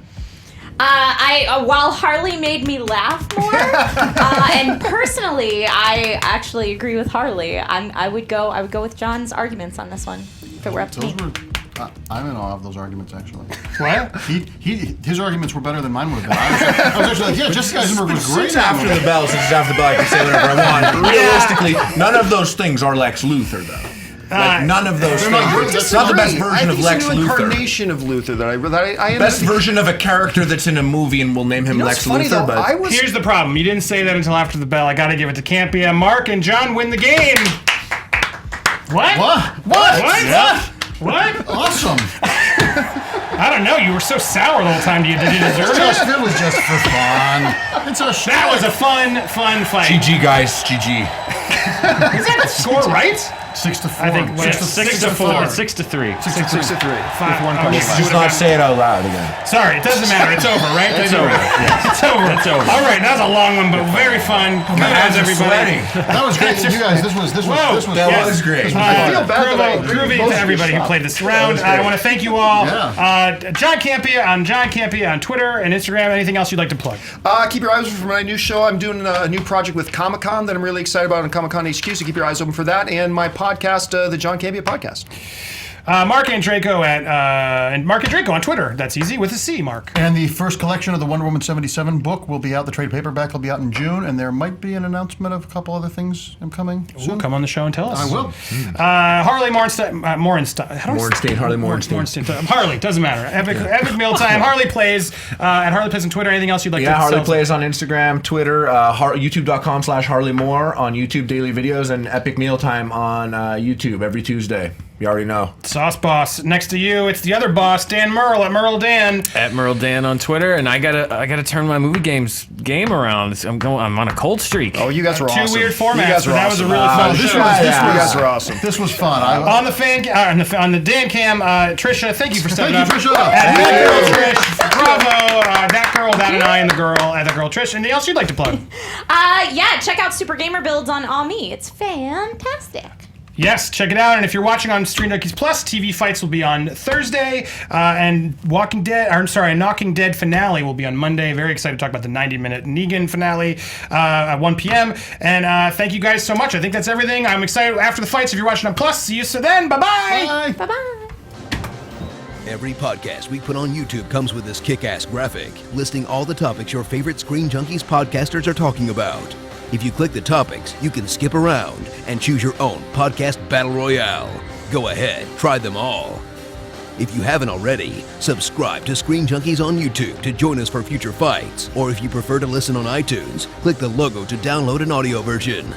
While Harley made me laugh more, and personally, I actually agree with Harley. I would go with John's arguments on this one if it were up to me. I'm in awe of those arguments, actually. What? His arguments were better than mine would have been. I was actually like, yeah, Jessica Eisenberg was great. Since after the bell, since it's after the bell, I can say whatever I want. Realistically, none of those things are Lex Luthor, though. Like, none of those things. It's not the best version of Lex Luthor. Incarnation of Luthor that I best version of a character that's in a movie, and we'll name him Lex Luthor. Though, but here's the problem: you didn't say that until after the bell. I got to give it to Campea. Mark and John win the game. What? What? What? Awesome. I don't know. You were so sour the whole time. Did you deserve it? It was just for fun. That was a fun fight. GG, guys. GG. Is that the score right? 6-4. I think 6 to 4. 6 to 3. 6 to 3. Just not say it out loud again. Sorry, it doesn't matter. It's over, right? It's over. Yes. It's over. It's over. All right, that was a long one, but very fun. Kudos, everybody. That was great. You guys, this was great. Groovy to everybody who played this round. I want to thank you all. John Campea on Twitter and Instagram. Anything else you'd like to plug? Keep your eyes open for my new show. I'm doing a new project with Comic-Con that I'm really excited about on Comic-Con HQ, so keep your eyes open for that. And my podcast, the John Campea Podcast. Marc Andreyko and Marc Andreyko on Twitter. That's easy with a C, Mark. And the first collection of the Wonder Woman 77 book will be out. The trade paperback will be out in June, and there might be an announcement of a couple other things coming soon. Come on the show and tell us. I will. Harley Morenstein. Harley Morenstein. Harley, doesn't matter. Epic Mealtime. Harley Plays at Harley Plays on Twitter. Anything else you'd like to say? Yeah, Harley Plays on Instagram, Twitter, youtube.com/HarleyMore on YouTube daily videos, and Epic Mealtime on YouTube every Tuesday. You already know. Sauce Boss. Next to you, it's the other boss, Dan Murrell at Murrell Dan. At Murrell Dan on Twitter, and I gotta turn my movie game around. I'm on a cold streak. Oh, you guys were awesome. Two weird formats, but that was a really fun show. You guys were awesome. This was fun. On the Dan Cam, Trisha, thank you for stepping up. Thank you, Trisha. At that girl Trish, bravo. That girl, that and I, and the girl, that girl Trish. Anything else you'd like to plug? Yeah, check out Super Gamer Builds on Ami. It's fantastic. Yes, check it out. And if you're watching on ScreenJunkies Plus, TV Fights will be on Thursday, and Knocking Dead finale will be on Monday. Very excited to talk about the 90-minute Negan finale at 1 p.m. And thank you guys so much. I think that's everything. I'm excited after the fights. If you're watching on Plus, see you so then. Bye-bye. Bye-bye. Every podcast we put on YouTube comes with this kick-ass graphic listing all the topics your favorite Screen Junkies podcasters are talking about. If you click the topics, you can skip around and choose your own podcast battle royale. Go ahead, try them all. If you haven't already, subscribe to Screen Junkies on YouTube to join us for future fights. Or if you prefer to listen on iTunes, click the logo to download an audio version.